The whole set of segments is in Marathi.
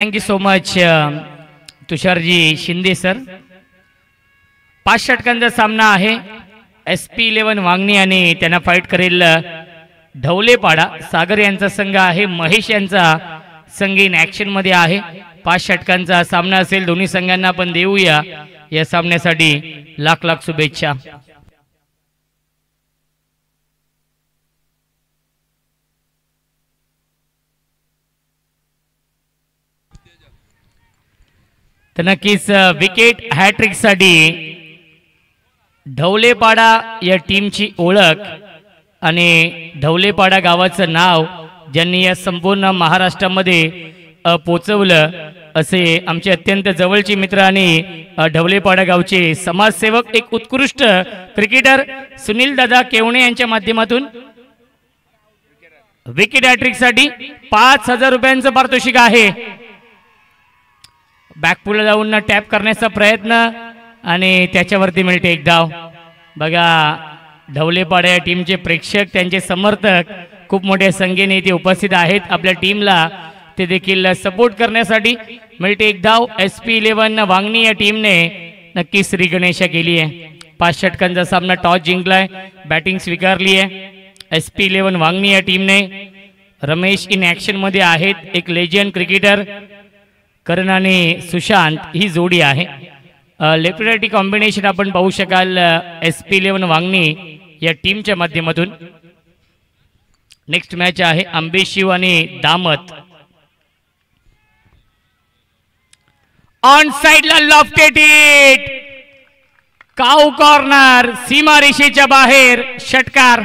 Thank you so much Tushar ji Shinde sir. 5 षटकांचा सामना आहे। SP11 वांगणी आणि त्यांना फाईट करेल ढवलेपाडा सागर यांचा संघ आहे। महेश यांचा संघ इन ॲक्शन मध्ये आहे। 5 षटकांचा सामना असेल। दोन्ही संघांना आपण देऊया या सामन्यासाठी लाख लाख शुभेच्छा। तर नक्कीच विकेट हॅट्रिक साठी ढवलेपाडा या टीमची ओळख आणि ढवलेपाडा गावाचं नाव ज्यांनी या संपूर्ण महाराष्ट्रामध्ये पोचवलं असे आमचे अत्यंत जवळचे मित्र आणि ढवलेपाडा गावचे समाजसेवक एक उत्कृष्ट क्रिकेटर सुनील दादा केवणे यांच्या माध्यमातून विकेट हॅट्रिक साठी 5000 रुपयांचं पारितोषिक आहे। बॅकपुलला जाऊन टॅप करण्याचा प्रयत्न आणि त्याच्यावरती मिळते एक धाव। बघा ढवलेपाडा या टीमचे प्रेक्षक त्यांचे समर्थक खूप मोठ्या संख्येने इथे उपस्थित आहेत। आपल्या टीमला ते देखील सपोर्ट करण्यासाठी मिळते एक धाव। SP11 वांगणी या टीमने नक्की श्री गणेशा केली आहे। 5 षटकांचा सामना टॉस जिंकलाय, बॅटिंग स्वीकारली आहे। SP11 वांगणी या टीमने रमेश इन ॲक्शन मध्ये आहेत। एक लेजंड क्रिकेटर करण आणि सुशांत ही जोडी आहे। लेफ्ट राईट कॉम्बिनेशन आपण पाहू शकाल SP11 वांगणी या टीमच्या माध्यमातून। नेक्स्ट मॅच आहे अंबेशिव आणि दामत। ऑन साइडला लॉफ्टेड हिट, काऊ कॉर्नर, सीमा रेषेच्या बाहेर षटकार।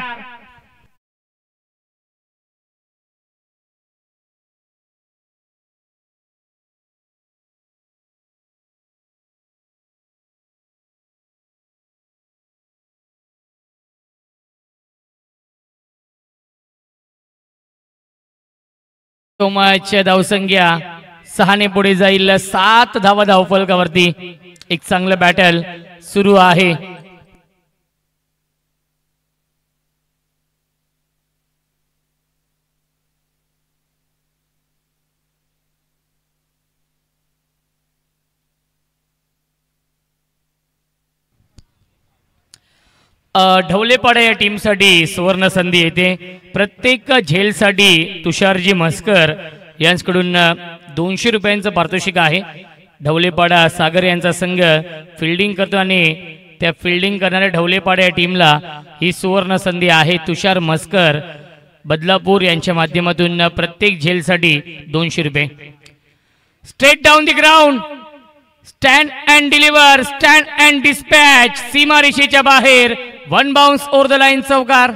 सो मच धावसंख्या 6 ने पुढे जाईल। 7 धावा धावफलकावरती एक चांगलं बॅटल सुरू आहे। ढवलेपाडा या टीमसाठी सुवर्ण संधी येते। प्रत्येक झेलसाठी तुषारजी म्हस्कर यांच्याकडून 200 रुपयांचं पारितोषिक आहे। ढवलेपाडा सागर यांचा संघ फिल्डिंग करतो आणि त्या फिल्डिंग करणाऱ्या ढवलेपाडा या टीमला ही सुवर्ण संधी आहे। तुषार म्हस्कर बदलापूर यांच्या माध्यमातून प्रत्येक झेलसाठी 200 रुपये। Straight down the ground, stand and deliver, stand and dispatch, सीमा रेषेच्या बाहेर, 1 बाउंस ओव्हर द लाईन, चौकार।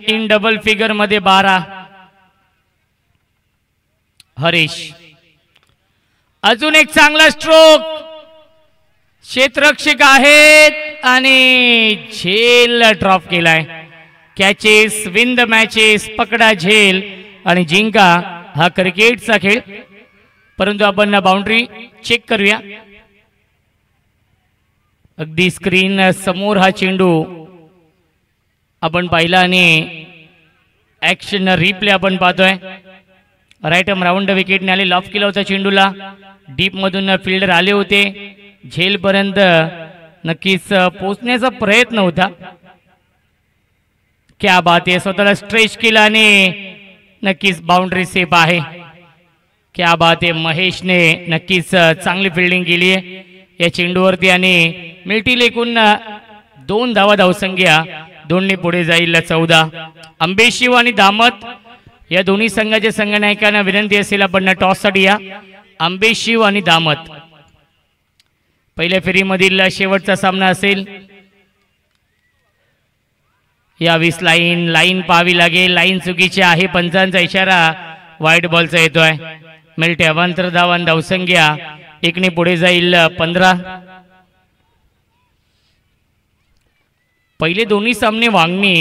इन डबल फिगर मध्ये 12 हरीश। अजून एक चांगला स्ट्रोक, क्षेत्ररक्षक आहेत आणि झेल ड्रॉप केलाय। कॅचेस विन द मॅचेस, पकडा झेल आणि जिंका हा क्रिकेटचा खेळ। परंतु आपण बाउंड्री चेक करूया। अगदी स्क्रीन समोर हा चेंडू आपण पाहिला आणि ॲक्शन रिप्ले आपण पाहतोय। राईट आर्म राऊंड विकेटने आले, लॉफ केला होता चेंडूला। डीप मधून फिल्डर आले होते, झेल पर्यंत नक्कीच पोहोचण्याचा प्रयत्न होता। क्या बात आहे, स्वतःला स्ट्रेच केला आणि नक्कीच बाउंड्री सेफ आहे। क्या बात आहे, महेशने नक्कीच चांगली फिल्डिंग केली आहे या चेंडूवरती आणि मिळतील एकूण 2 धावा धावसंख्या। 2 ने पुढे जाईल 14। अंबेशिव आणि दामत या दोन्ही संघाच्या संघनायकांना विनंती असेल आपण टॉस साठी या। अंबेशिव आणि दामत पहिल्या फेरीमधील शेवटचा सामना असेल। या 20 लाईन पाहावी लागेल। लाईन चुकीची आहे, पंचांचा इशारा वाईट बॉलचा येतोय। मिळते अवांतर धावांन धावसंख्या 1 ने पुढे जाईल 15। पहिले दोन्ही सामने वांगणी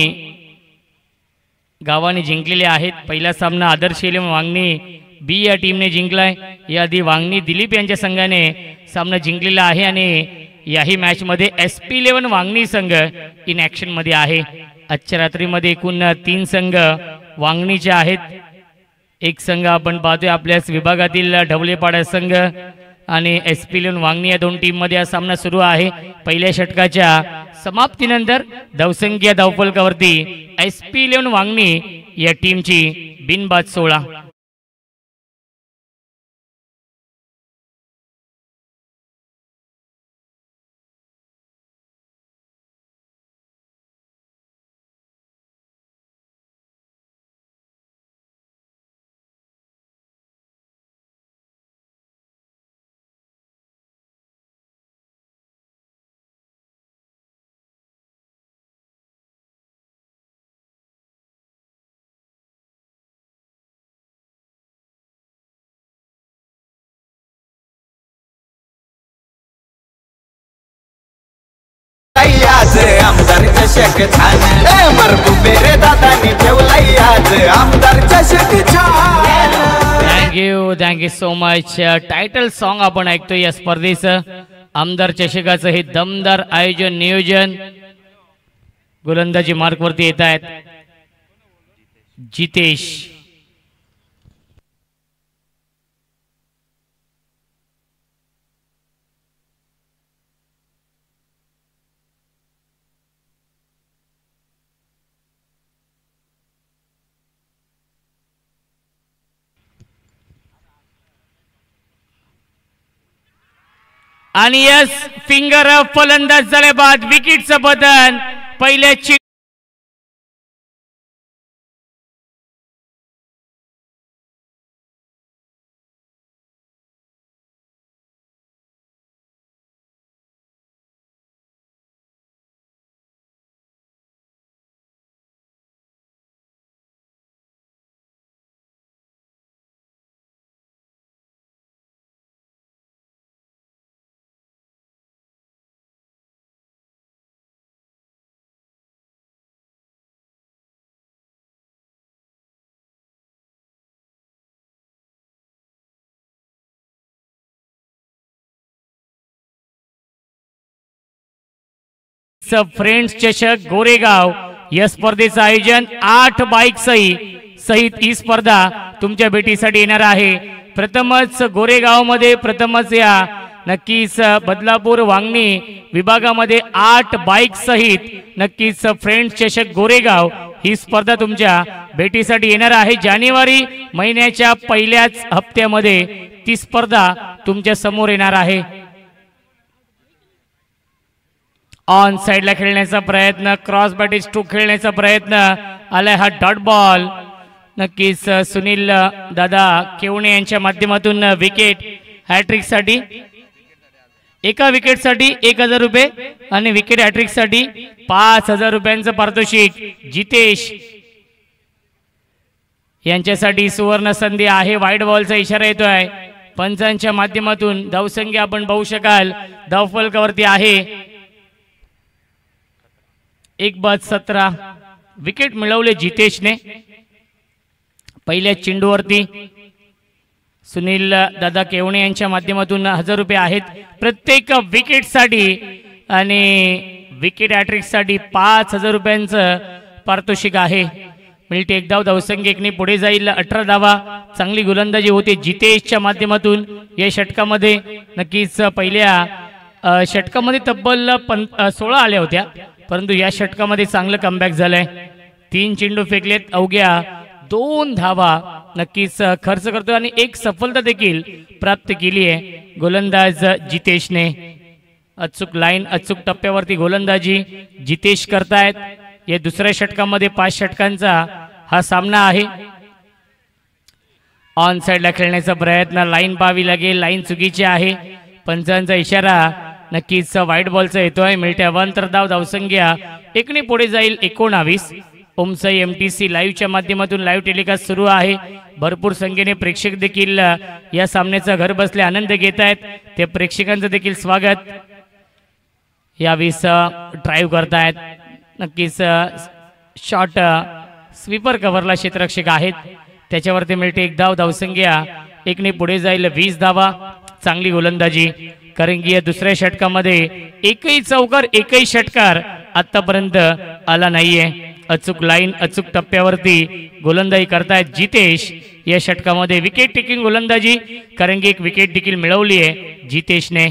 गावाने जिंकलेले आहेत। पहिला सामना आदर्श वांगणी बी या टीमने जिंकलाय। याआधी वांगणी दिलीप यांच्या संघाने सामना जिंकलेला आहे आणि याही मॅच मध्ये SP11 वांगणी संघ इन ऍक्शन मध्ये आहे। आजच्या रात्रीमध्ये एकूण 3 संघ वांगणीचे आहेत। एक संघ आपण पाहतोय आपल्याच विभागातील ढवलेपाडा संघ आणि SP11 वांगणी या दोन टीम मध्ये हा सामना सुरू आहे। पहिल्या षटकाच्या समाप्तीनंतर धावसंख्या या धावफलकावरती SP11 वांगणी या टीमची बिनबाद 16। आमदार चषक छान मरकुबेरे दादानी ठेवलाय आज आमदार चषक छान। Thank you so much. Title song आपण ऐकतोय या स्पर्धेचं आमदार चषकाचं हे दमदार आयोजन नियोजन गोलंदाजी मार्कवरती येत आहेत जितेश। आणि यस फिंगर फलंदाज झाले बाद विकेटचं बदल पहिल्या फ्रेंड्स चषक गोरेगाव या स्पर्धेचं आयोजन 8 बाईक सहित ही स्पर्धा तुमच्या भेटीसाठी येणार आहे। प्रथमच गोरेगाव मध्ये प्रथमच या नक्कीच बदलापूर वांगणी विभागामध्ये 8 बाईक सहित नक्कीच फ्रेंड्स चषक गोरेगाव ही स्पर्धा तुमच्या भेटीसाठी येणार आहे। जानेवारी महिन्याच्या पहिल्याच हप्त्यामध्ये ती स्पर्धा तुमच्या समोर येणार आहे। ऑन साइडला खेळण्याचा प्रयत्न क्रॉस बॅट इज टू खेळण्याचा प्रयत्न आलाय हा डॉट बॉल नक्कीच सुनील दादा केवणे यांच्या माध्यमातून विकेट हॅट्रिक साठी एका विकेट साठी 1000 रुपये आणि विकेट हॅट्रिक साठी 5000 रुपयांचं पारितोषिक जितेश यांच्यासाठी सुवर्ण संधी आहे। वाईड बॉलचा इशारा येतोय पंचांच्या माध्यमातून। धावसंख्या आपण पाहू शकाल धावफलकावरती आहे 1/17। विकेट मिळवले जितेशने पहिल्या चेंडूवरती। सुनील दादा केवणे यांच्या माध्यमातून 1000 रुपये आहेत प्रत्येक विकेट साठी आणि विकेट हॅट्रिक साठी 5000 रुपयांचं पारितोषिक आहे। मिळते एक धाव धावसंख्या 1 ने पुढे जाईल। 18 धावा चांगली गोलंदाजी होते जितेशच्या माध्यमातून या षटकामध्ये। नक्कीच पहिल्या षटकामध्ये तब्बल 16 आल्या होत्या परंतु या षटकामध्ये चांगलं कमबॅक झालंय। 3 चेंडू फेकलेत अवघ्या 2 धावा नक्कीच खर्च करतो आणि एक सफलता देखील प्राप्त केली आहे गोलंदाज जितेशने। अचूक लाईन अचूक टप्प्यावरती गोलंदाजी जितेश करतायत। या दुसऱ्या षटकामध्ये 5 षटकांचा हा सामना आहे। ऑन साइडला खेळण्याचा प्रयत्न लाईन पाहावी लागेल लाईन चुकीची आहे पंचांचा इशारा नक्कीच वाईट बॉलचा येतोय। मिळत्या 1 धाव धावसंख्या 1 ने पुढे जाईल 19। ओमसाई MTC लाईव्हच्या माध्यमातून लाईव्ह टेलिकास्ट सुरू आहे। भरपूर संख्येने प्रेक्षक देखील या सामन्याचा घर बसले आनंद घेत आहेत ते प्रेक्षकांचं देखील स्वागत। यावेळेस ड्राईव्ह करतायत नक्कीच शॉट स्वीपर कव्हरला क्षेत्ररक्षक आहेत त्याच्यावरती मिळते एक धाव. धावसंख्या एकने पुढे जाईल 20 धावा. चांगली गोलंदाजी, कारण की या दुसऱ्या षटकामध्ये एकही चौकार एकही षटकार आतापर्यंत आला नाहीये. अचूक लाईन अचूक टप्प्यावरती गोलंदाजी करतायत जितेश. या षटकामध्ये विकेट टेकिंग गोलंदाजी, कारण की एक विकेट देखील मिळवली आहे जितेशने.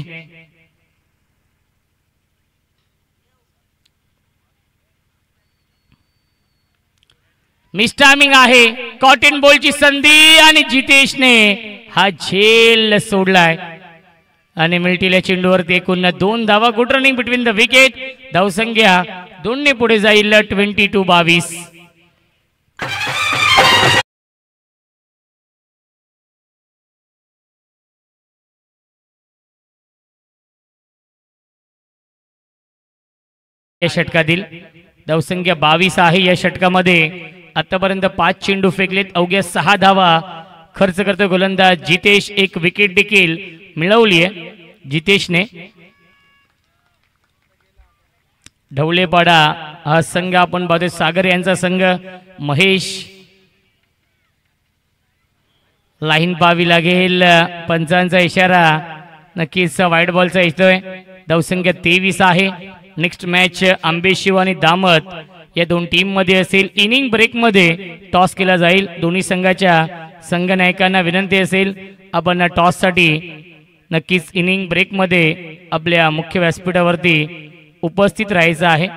मिस्टामिंग आहे, कॉटन बॉलची संधी आणि जितेशने हा झेल सोडलाय आणि मिळतील चेंडूवरती एकूण 2 धावा. Good running between the wicket. धावसंख्या 2 ने पुढे जाईल 22-22. या षटकातील धावसंख्या 22 आहे. या षटकामध्ये आतापर्यंत 5 चेंडू फेकलेत, अवघ्या 6 धावा खर्च करतो गोलंदाज जितेश. एक विकेट देखील मिळवली आहे जितेशने. ढवलेपाडा हा संघ आपण पाहतोय, सागर यांचा संघ. महेश लाईन पाहावी लागेल, पंचांचा इशारा नक्कीच वाईट बॉलचा येतोय. धावसंख्या 23 आहे. नेक्स्ट मॅच आंबेशिव आणि दामत या 2 टीम मध्ये असेल. इनिंग ब्रेक मध्ये टॉस केला जाईल. दोन्ही संघाच्या संघनायकांना विनंती असेल आपण टॉस साठी नक्कीच इनिंग ब्रेक मध्ये आपल्या मुख्य व्यासपीठावरती उपस्थित राहायचं आहे.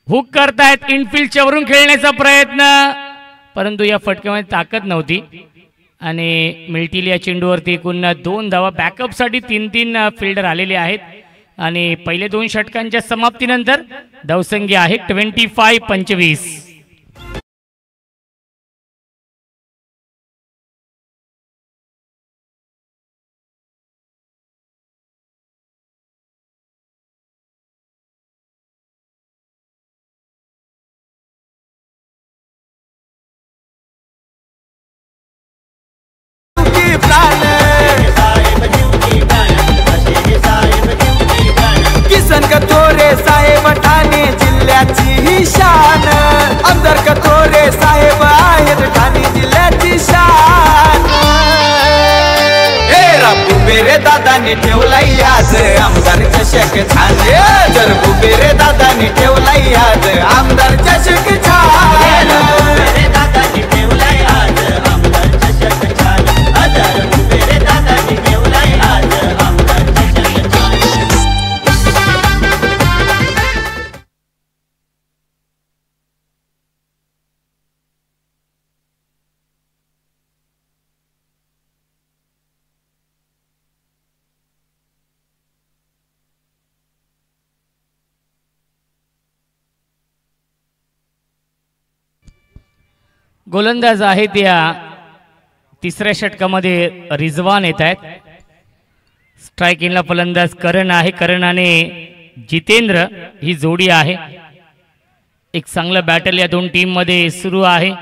हुक करतायत, इनफिल्डच्या वरून खेळण्याचा प्रयत्न, परंतु या फटक्यामध्ये ताकद नव्हती आणि मिळतील या चेंडूवरती एकूण 2 धावा. बॅकअप साठी 3-3 फिल्डर आलेले आहेत आणि पहिले 2 षटकांच्या समाप्तीनंतर धावसंख्या आहे 25-25. किसन कथोरे साहेब ठाणे जिल्ह्याची ही शान. आमदार कथोरे साहेब आहेत ठाणे जिल्ह्याची शान. हे रामू बेरे दादानी ठेवलाई आज आमदार चषक छान. जर बुबेरे दादानी ठेवलाई आज आमदार चषक छान. दादानी ठेवलाई आज आमदार चषक छान. जर बुबेरे दादानी ठेवलाई आज आमदार चषक छान. गोलंदाज आहेत या तिसऱ्या षटकामध्ये रिजवान येत आहेत. स्ट्राइक इनला फलंदाज करण आहे. करण आणि जितेंद्र ही जोडी आहे. एक चांगलं बॅटल या 2 टीम मध्ये सुरू आहे.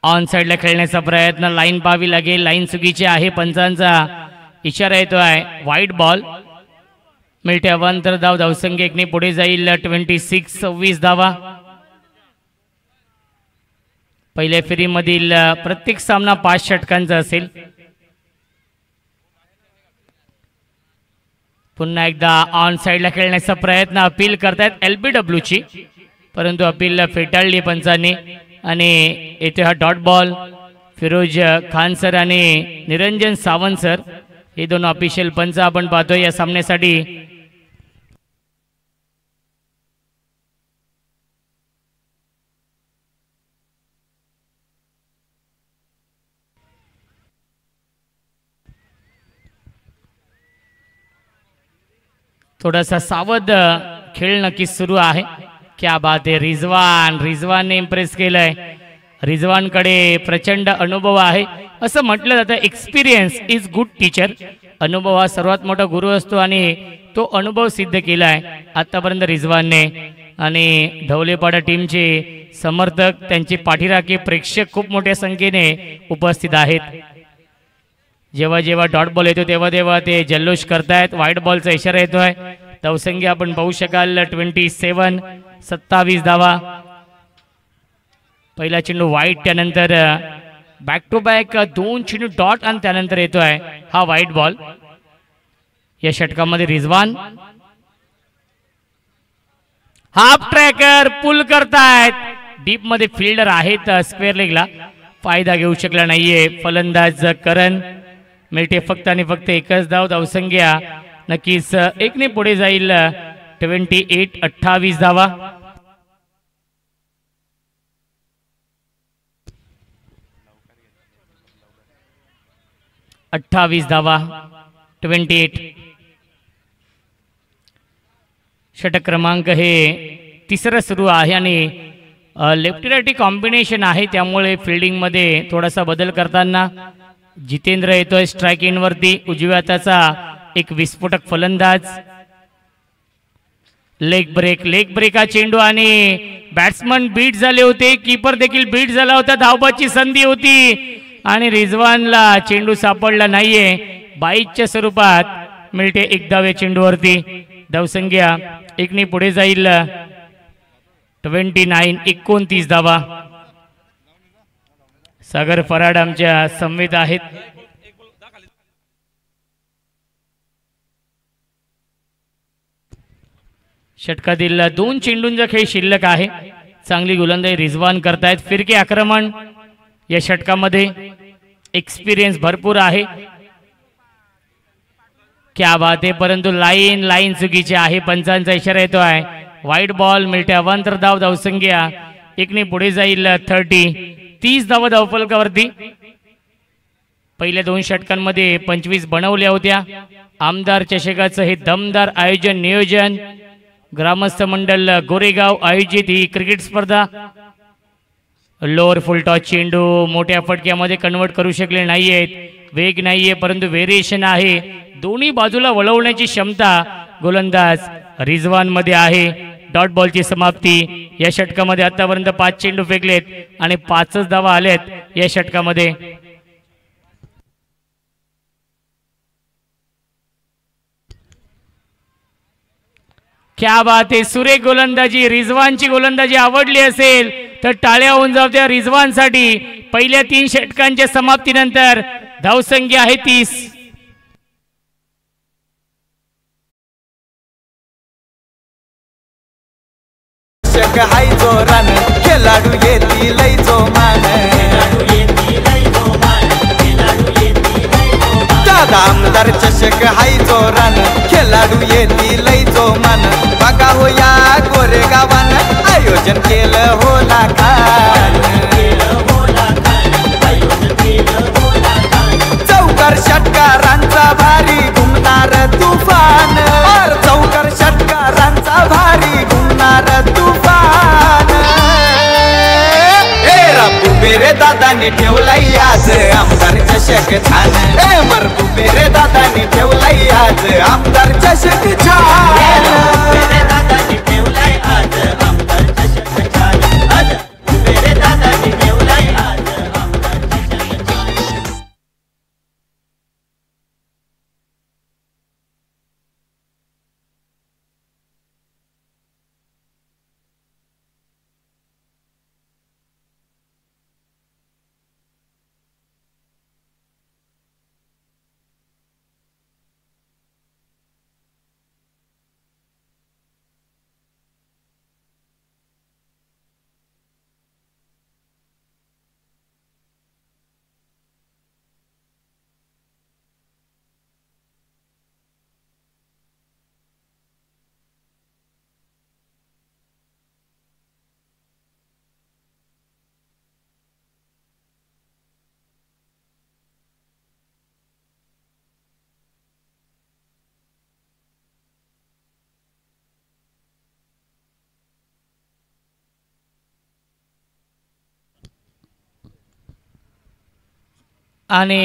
ऑन साइडला खेळण्याचा प्रयत्न, लाईन पाहावी लागेल, लाईन चुकीची आहे. पंचांचा इशारा येतोय वाईट बॉल. मिळते अवांतर धाव. धावसंख्या 1 ने पुढे जाईल 26-26 धावा. पहिल्या फेरीमधील प्रत्येक सामना 5 षटकांचा असेल. पुन्हा एकदा ऑन साइडला खेळण्याचा प्रयत्न, अपील करतायत LBW ची, परंतु अपील फेटाळली पंचांनी आणि येथे हा dot ball. Firoz Khan sir आणि निरंजन सावंत सर हे 2 ऑफिशियल पंच आपण पाहतो या सामन्यासाठी. थोडासा सावध खेळ नक्कीच सुरू आहे. क्या बात आहे. रिजवानने इम्प्रेस केलंय. रिजवानकडे प्रचंड अनुभव आहे. असं म्हटलं जातं एक्सपिरियन्स इज गुड टीचर. अनुभव हा सर्वात मोठा गुरु असतो आणि तो अनुभव सिद्ध केलाय आतापर्यंत रिजवानने. आणि ढवलेपाडा टीमचे समर्थक, त्यांचे पाठीराखे प्रेक्षक खूप मोठ्या संख्येने उपस्थित आहेत. जेव्हा जेव्हा डॉट बॉल येतो तेव्हा तेव्हा ते जल्लोष करतायत. व्हाईट बॉलचा इशारा येतोय. धावसंख्या आपण पाहू शकाल 27, 27 धावा. पहिला चेंडू व्हाईट, त्यानंतर बॅक टू बॅक 2 चेंडू डॉट आणि त्यानंतर येतोय हा व्हाईट बॉल. या षटकामध्ये रिजवान हाफ ट्रॅकर पुल करतायत. डीप मध्ये फिल्डर आहेत स्क्वेअर लेगला, फायदा घेऊ शकला नाहीये फलंदाज करण. मिळते फक्त आणि फक्त एकच धाव. धावसंख्या नक्कीच 1 ने पुढे जाईल. 28, 28 धावा. धावा 28. षटक क्रमांक हे तिसरं सुरू आहे आणि लेफ्टी राईटी कॉम्बिनेशन आहे, त्यामुळे फिल्डिंगमध्ये थोडासा बदल करताना जितेंद्र येतोय स्ट्राईक इन वरती. उजव्या हाताचा एक विस्फोटक फलंदाज. लेग ब्रेक हा चेंडू आणि बॅट्समन बीट झाले होते. कीपर देखील बीट झाला होता. धावबाची संधी होती आणि रिजवानला चेंडू सापडला नाहीये. 22च्या स्वरूपात मिळते 1 धाव या चेंडूवरती. धावसंख्या 1 ने पुढे जाईल. 29, 29 धावा. सागर फराड आमच्या समवेत आहेत. षटकातील 2 चेंडूंचा खेळ शिल्लक आहे. चांगली गोलंदाजी रिजवान करतायत. फिरके आक्रमण या षटकामध्ये एक्सपिरियन्स भरपूर आहे. क्या बात आहे, परंतु लाईन चुकीची आहे. पंचांचा इशारा येतोय. व्हाईट बॉल मिळते अवांतर धाव. धावसंख्या 1 ने पुढे जाईल. 30 धावा धावफलकावरती. पहिल्या 2 षटकांमध्ये 25 बनवल्या होत्या. आमदार चषकाचं हे दमदार आयोजन नियोजन ग्रामस्थ मंडळ गोरेगाव आयोजित ही क्रिकेट स्पर्धा. लोअर फुल टॉस चेंडू मोठ्या फटक्यामध्ये कन्वर्ट करू शकले नाहीयेत. वेग नाहीये, परंतु व्हेरिएशन आहे. दोन्ही बाजूला वळवण्याची क्षमता गोलंदाज रिजवान मध्ये आहे. डॉट बॉलची समाप्ती. या षटकामध्ये आतापर्यंत 5 चेंडू फेकलेत आणि 5च धावा आल्यात या षटकामध्ये. क्या बात आहे, सुरेख गोलंदाजी. रिजवानची गोलंदाजी आवडली असेल तर टाळ्या होऊन जाऊ त्या रिजवानसाठी. पहिल्या 3 षटकांच्या समाप्तीनंतर धावसंख्या आहे 30. हाय जोरान खेळाडू येतील जोमान. दादा आमदार चषक हाय जोरान खेळाडू येतील जोमान. बघा हो या गोरेगावान आयोजन केलं हो लाखान. चौकार षटकारांचा भारी घुमणार तुफान. चौकार षटकारांचा भारी घुमणार तुफान. बुबेरे दादानी ठेवलाई आज आमदार चषक छान. बुबेरे दादानी ठेवलाई आज आमदार चषक छान. बुबेरे दादानी ठेवलाई आज आमदार चषक छान. बुबेरे दादानी ठेवलाई आज आमदार चषक छान. आणि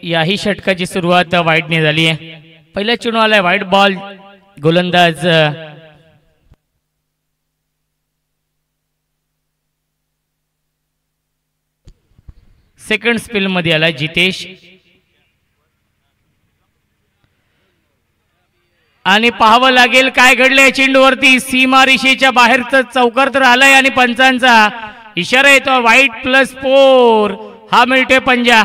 याही षटकाची सुरुवात वाईटने झाली आहे. पहिला चेंडू आलाय व्हाईट बॉल. गोलंदाज सेकंड स्पेल मध्ये आला जितेश. आणि पाहावं लागेल काय घडलंय चेंडूवरती. सीमारेषेच्या बाहेरच चौकार तर आलाय आणि पंचांचा इशारा येतो वाईट +4 हा मिळतोय पंजा.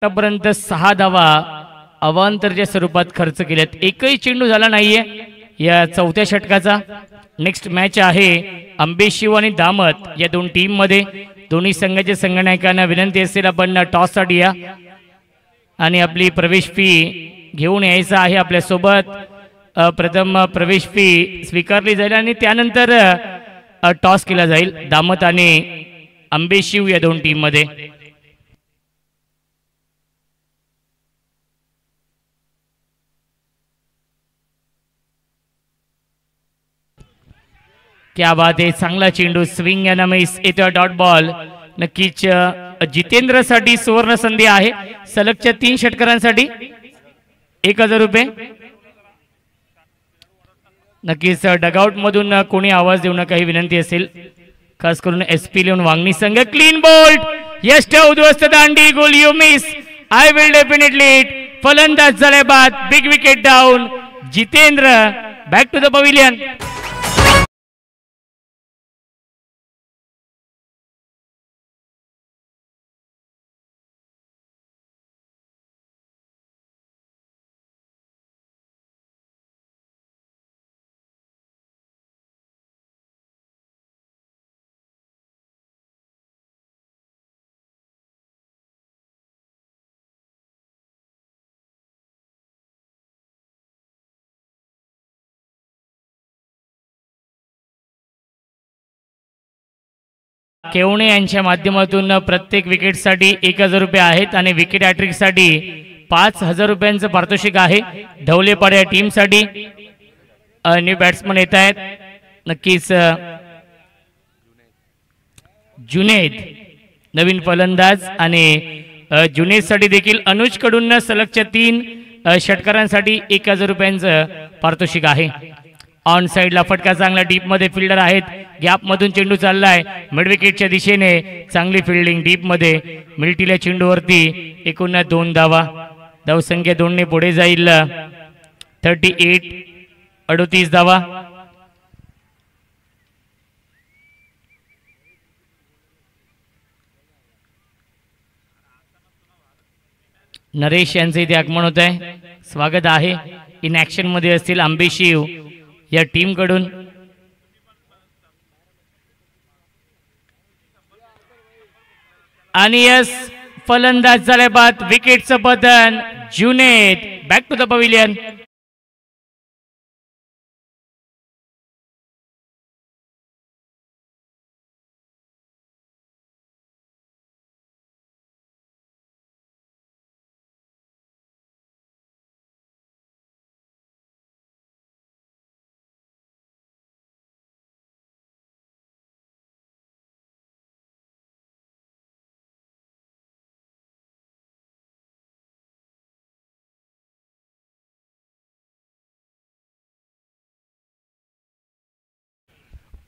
आतापर्यंत 6 धावा अवांतरच्या स्वरूपात खर्च केल्यात. एकही चेंडू झाला नाहीये या चौथ्या षटकाचा. नेक्स्ट मॅच आहे अंबेशिव आणि दामत या दोन टीम मध्ये. दोन्ही संघाच्या संघनायकांना विनंती असेल आपण टॉससाठी या आणि आपली प्रवेश फी घेऊन यायचं आहे आपल्यासोबत. प्रथम प्रवेश फी स्वीकारली जाईल आणि त्यानंतर टॉस केला जाईल दामत आणि अंबेशिव या दोन टीम मध्ये. क्या बात आहे. चांगला चेंडू स्विंग आणि मिस येतो डॉट बॉल. नक्कीच जितेंद्रसाठी सुवर्ण संधी आहे. सलगच्या 3 षटकारांसाठी 1000 रुपये. नक्कीच डगआउट मधून कोणी आवाज देऊ नका ही विनंती असेल. खास करून SP लिहून वांगणी संघ. क्लीन बोल्ट यष्ट उद्ध्वस्त दांडी गोल you miss. I will definitely it. फलंदाज झाले बाद. Big wicket down. Jitendra back to the pavilion. केवणे यांच्या माध्यमातून प्रत्येक विकेटसाठी 1000 रुपये आहेत आणि विकेट हॅट्रिकसाठी 5000 रुपयांचं पारितोषिक आहे. ढवलेपाड्या टीमसाठी न्यू बॅट्समन येत आहेत. नक्कीच जुनेद नवीन फलंदाज आणि जुनेदसाठी देखील अनुज कडून सलगच्या 3 षटकारांसाठी 1000 रुपयांचं पारितोषिक आहे. ऑन साइडला फटका चांगला. डीप मध्ये फिल्डर आहेत. गॅप मधून चेंडू चाललाय मिड विकेटच्या दिशेने. चांगली फिल्डिंग डीप मध्ये. मिल्टील्या चेंडूवरती एकूण 2 धावा. धावसंख्या 2 ने पुढे जाईल. 38 धावा. नरेश यांचे इथे आगमन होत आहे. स्वागत आहे. इन ऍक्शन मध्ये असतील अंबेशिव या टीम कडून. आणि यस फलंदाज झाले बाद. विकेटचं बदन. Junaid back to the pavilion.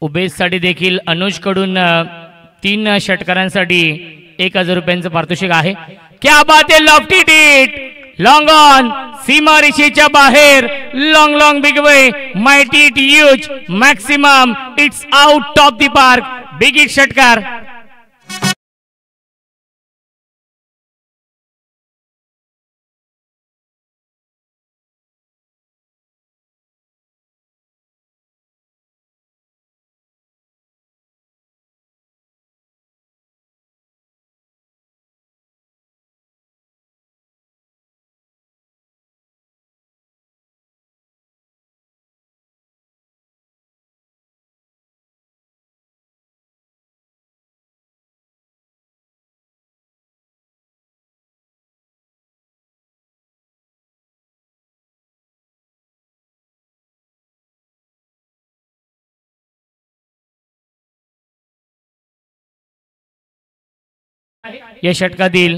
उबेजसाठी देखील अनुज कडून 3 षटकारांसाठी 1000 रुपयांचं पारितोषिक आहे. क्या बात है. Lofty hit long on. सीमारेषेच्या बाहेर. Long long big way. Mighty it huge maximum. It's out of the park. Big hit षटकार. या षटकातील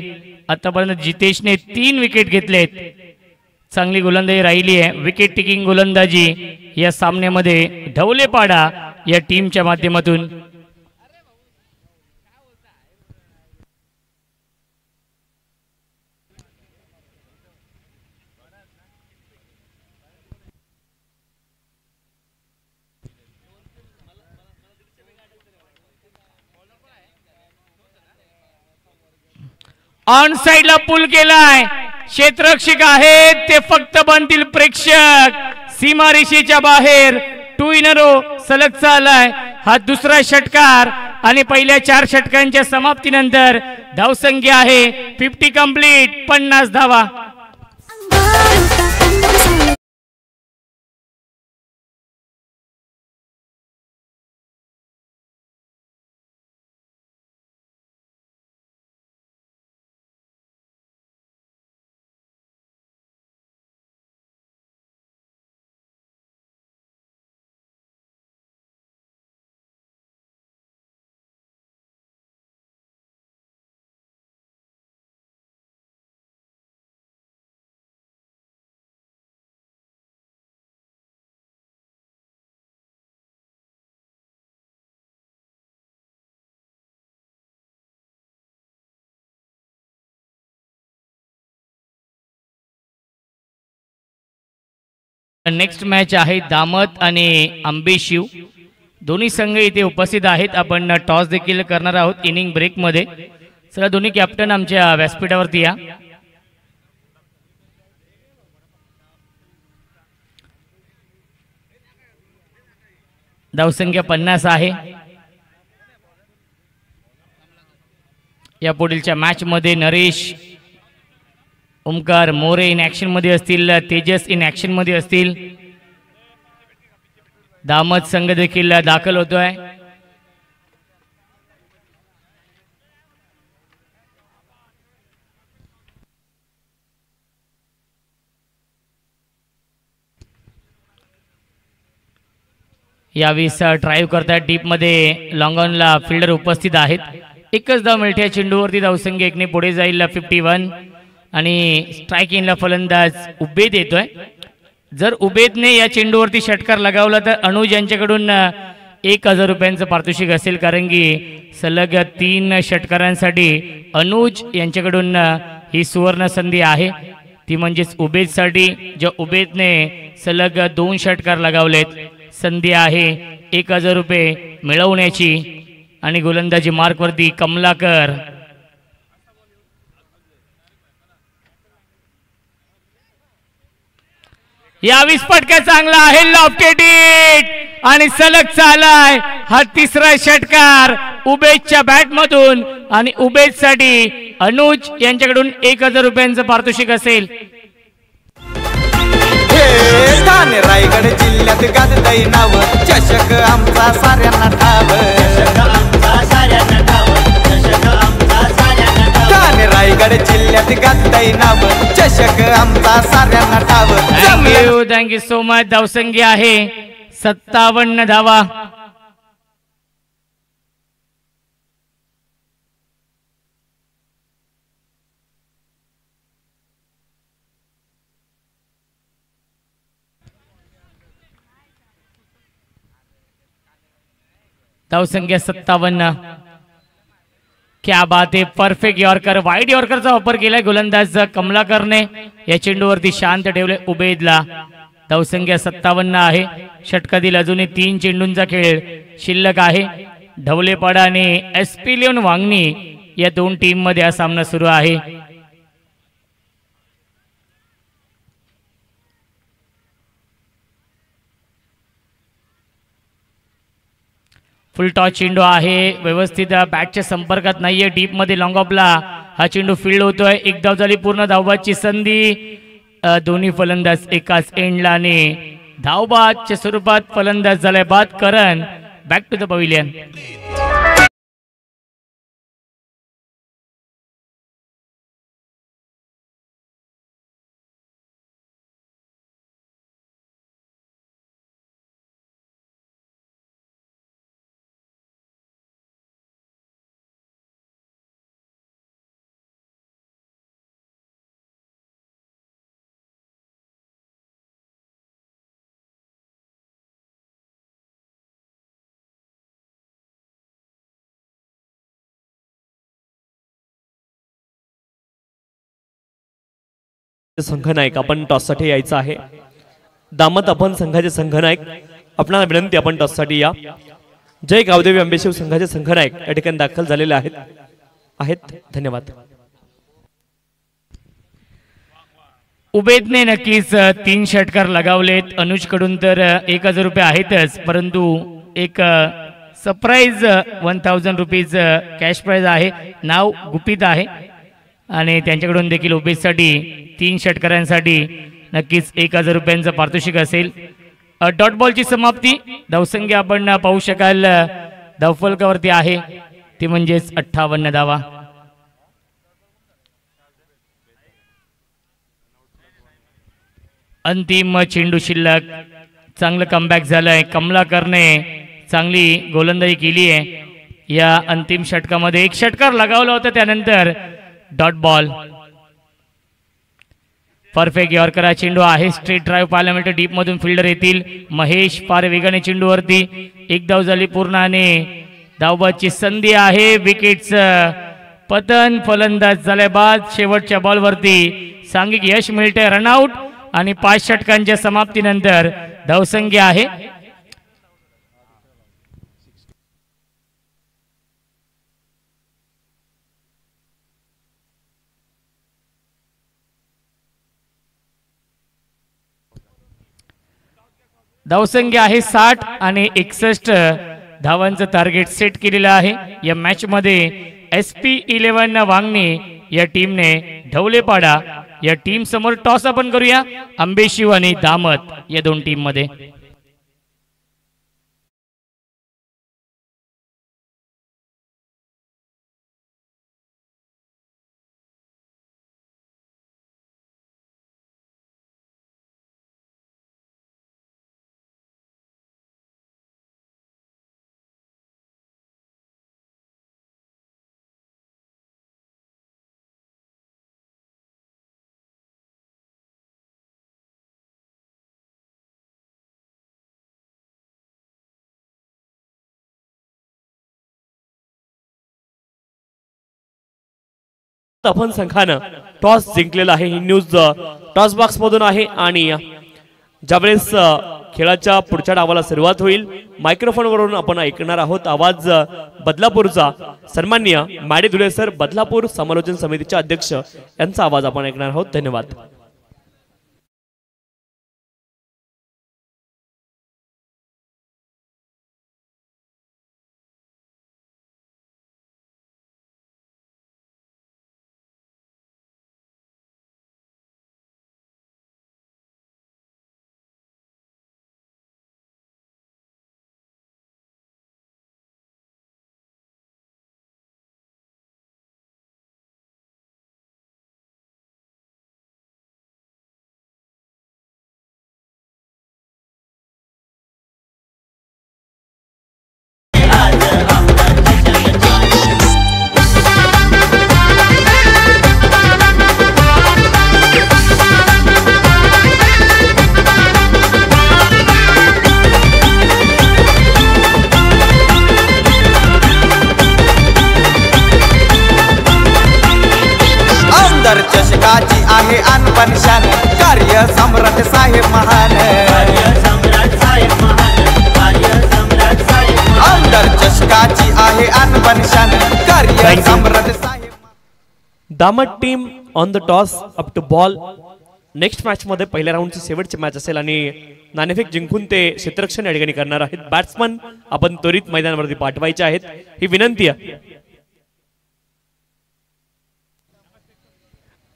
आतापर्यंत जितेशने 3 विकेट घेतलेत. चांगली गोलंदाजी राहिली आहे. विकेट टेकिंग गोलंदाजी या सामन्यामध्ये ढवलेपाडा या टीमच्या माध्यमातून. ऑन साइडला पुल केलाय. क्षेत्ररक्षक आहेत ते फक्त बनतील प्रेक्षक. सीमारेषेच्या बाहेर 2 इन अ रो सलग चाललाय. हा दुसरा षटकार आणि पहिल्या 4 षटकांच्या समाप्तीनंतर धावसंख्या आहे 50 कंप्लीट, 50 धावा. नेक्स्ट मॅच आहे दामत आणि आंबेशिव. दोन्ही संघ इथे उपस्थित आहेत. आपण टॉस देखील करणार आहोत इनिंग ब्रेक मध्ये. चला दोन्ही कॅप्टन आमच्या व्यासपीठावरती या. धावसंख्या 50 आहे. या पुढीलच्या मॅच मध्ये नरेश, ओमकार मोरे इन ऍक्शन मध्ये असतील. तेजस इन ऍक्शन मध्ये असतील. दामत संघ देखील दाखल होतोय. यावेळेस ड्राईव्ह करतायत डीप मध्ये. लॉंग ऑनला फिल्डर उपस्थित आहेत. एकच धाव मिळते या चेंडूवरती. धावसंख्या 1 ने पुढे जाईल 51. आणि स्ट्राइक इनला फलंदाज उबेद येतोय. जर उबेदने या चेंडूवरती षटकार लगावला तर अनुज यांच्याकडून 1000 रुपयांचं पारितोषिक असेल. कारण की सलग 3 षटकारांसाठी अनुज यांच्याकडून ही सुवर्ण संधी आहे. ती म्हणजेच उबेदसाठी. ज्या उबेदने सलग 2 षटकार लगावलेत, संधी आहे 1000 रुपये मिळवण्याची. आणि गोलंदाजी मार्कवरती कमलाकर. या विस्फटका चांगला आहे. लॉफ्टेड हिट आणि सलग चालाय हा तिसरा षटकार उबेदच्या बॅट मधून. आणि उबेद साठी अनुज यांच्याकडून 1000 रुपयांचं पारितोषिक असेल. ठाणे रायगड जिल्ह्यात गाजतय नाव. चषक आमचा साऱ्यांना ठाव. ठाणे रायगड जिल्ह्यात गाजतय नाव. चषक आमचा साऱ्यांना ठाव. Thank you so much. धावसंख्या आहे 57 धावा. धावसंख्या 57. क्या बात आहे. परफेक्ट यॉर्कर, वाईड यॉर्करचा वापर केलाय गोलंदाज कमलाकरने. या चेंडूवरती शांत ठेवले उबेदला. धावसंख्या 57 आहे. षटकातील अजूनही 3 चेंडूंचा खेळ शिल्लक आहे. ढवलेपाडा आणि एसपी वांगणी या 2 टीम मध्ये हा सामना सुरू आहे. फुल टॉस चेंडू आहे. व्यवस्थित बॅटच्या संपर्कात नाहीये. डीप मध्ये लॉंग ऑफला हा चेंडू फील्ड होतोय. 1 धाव झाली. पूर्ण धावबादची संधी. दोन्ही फलंदाज एकाच एंडला आणि धावबादच्या स्वरूपात फलंदाज झालाय बाद. करण बॅक टू द पवेलियन. संघनायक आपण टॉससाठी यायचं आहे। दामत आपण संघाचे संघनायक आपणाला विनंती आपण टॉससाठी या। जय गावदेवी अंबेशिव संघाचे संघनायक या ठिकाणी दाखल झालेले आहेत। धन्यवाद। उबेदने नक्कीच 3 षटकार लगावलेत। अनुज कडून तर 1000 रुपये आहेतच, परंतु एक सरप्राईज 1000 रुपीज कॅश प्राइज आहे। नाव गुपित आहे आणि त्यांच्याकडून देखील उबेदसाठी 3 षटकारांसाठी नक्कीच 1000 रुपयांचं पारितोषिक असेल। डॉट बॉलची समाप्ती धावसंख्या आपण पाहू शकाल धावफलकावरती आहे ती म्हणजेच 58 धावा। अंतिम चेंडू शिल्लक। चांगलं कमबॅक झालंय। कमलाकरने चांगली गोलंदाजी केली आहे या अंतिम षटकामध्ये। 1 षटकार लगावला होता त्यानंतर डॉट बॉल। परफेक्ट यॉर्कर चेंडू आहे। स्ट्रेट ड्राइव्ह पाहायला मिळतं। डीप मधून फिल्डर येतील। महेश फार वेगाने चेंडूवरती। 1 धाव झाली पूर्ण आणि धावबादची संधी आहे। विकेटचं पतन। फलंदाज झाले बाद। शेवटच्या बॉलवरती सांघिक यश मिळते रनआउट आणि 5 षटकांच्या समाप्तीनंतर धावसंख्या आहे धावसंख्या आहे 60 आणि 61 धावांचं टार्गेट सेट केलेलं आहे। या मॅच मध्ये SP11 वांगणी या टीमने ढवलेपाडा या टीम समोर टॉस आपण करूया। अंबेशिव आणि दामत या 2 टीम मध्ये। आपण संघानं टॉस जिंकलेला आहे। ही न्यूज टॉस बॉक्स मधून आहे आणि ज्यावेळेस खेळाच्या पुढच्या डावाला सुरुवात होईल मायक्रोफोन वरून आपण ऐकणार आहोत आवाज बदलापूरचा सन्माननीय माडे धुले सर बदलापूर समालोचन समितीचे अध्यक्ष यांचा आवाज आपण ऐकणार आहोत। धन्यवाद। चषकाची आहे अनपण शान कार्य सम्राट साहेब महान। आमदार चषकाची आहे अनपण शान कार्य सम्राट साहेब। दामट team on the toss up to ball. Next match मध्ये पहिल्या राऊंडची शेवटची मॅच असेल आणि नाणेफेक जिंकून ते क्षेत्ररक्षण या ठिकाणी करणार आहेत। बॅट्समन आपण त्वरित मैदानावरती पाठवायचे आहेत ही विनंती आहे।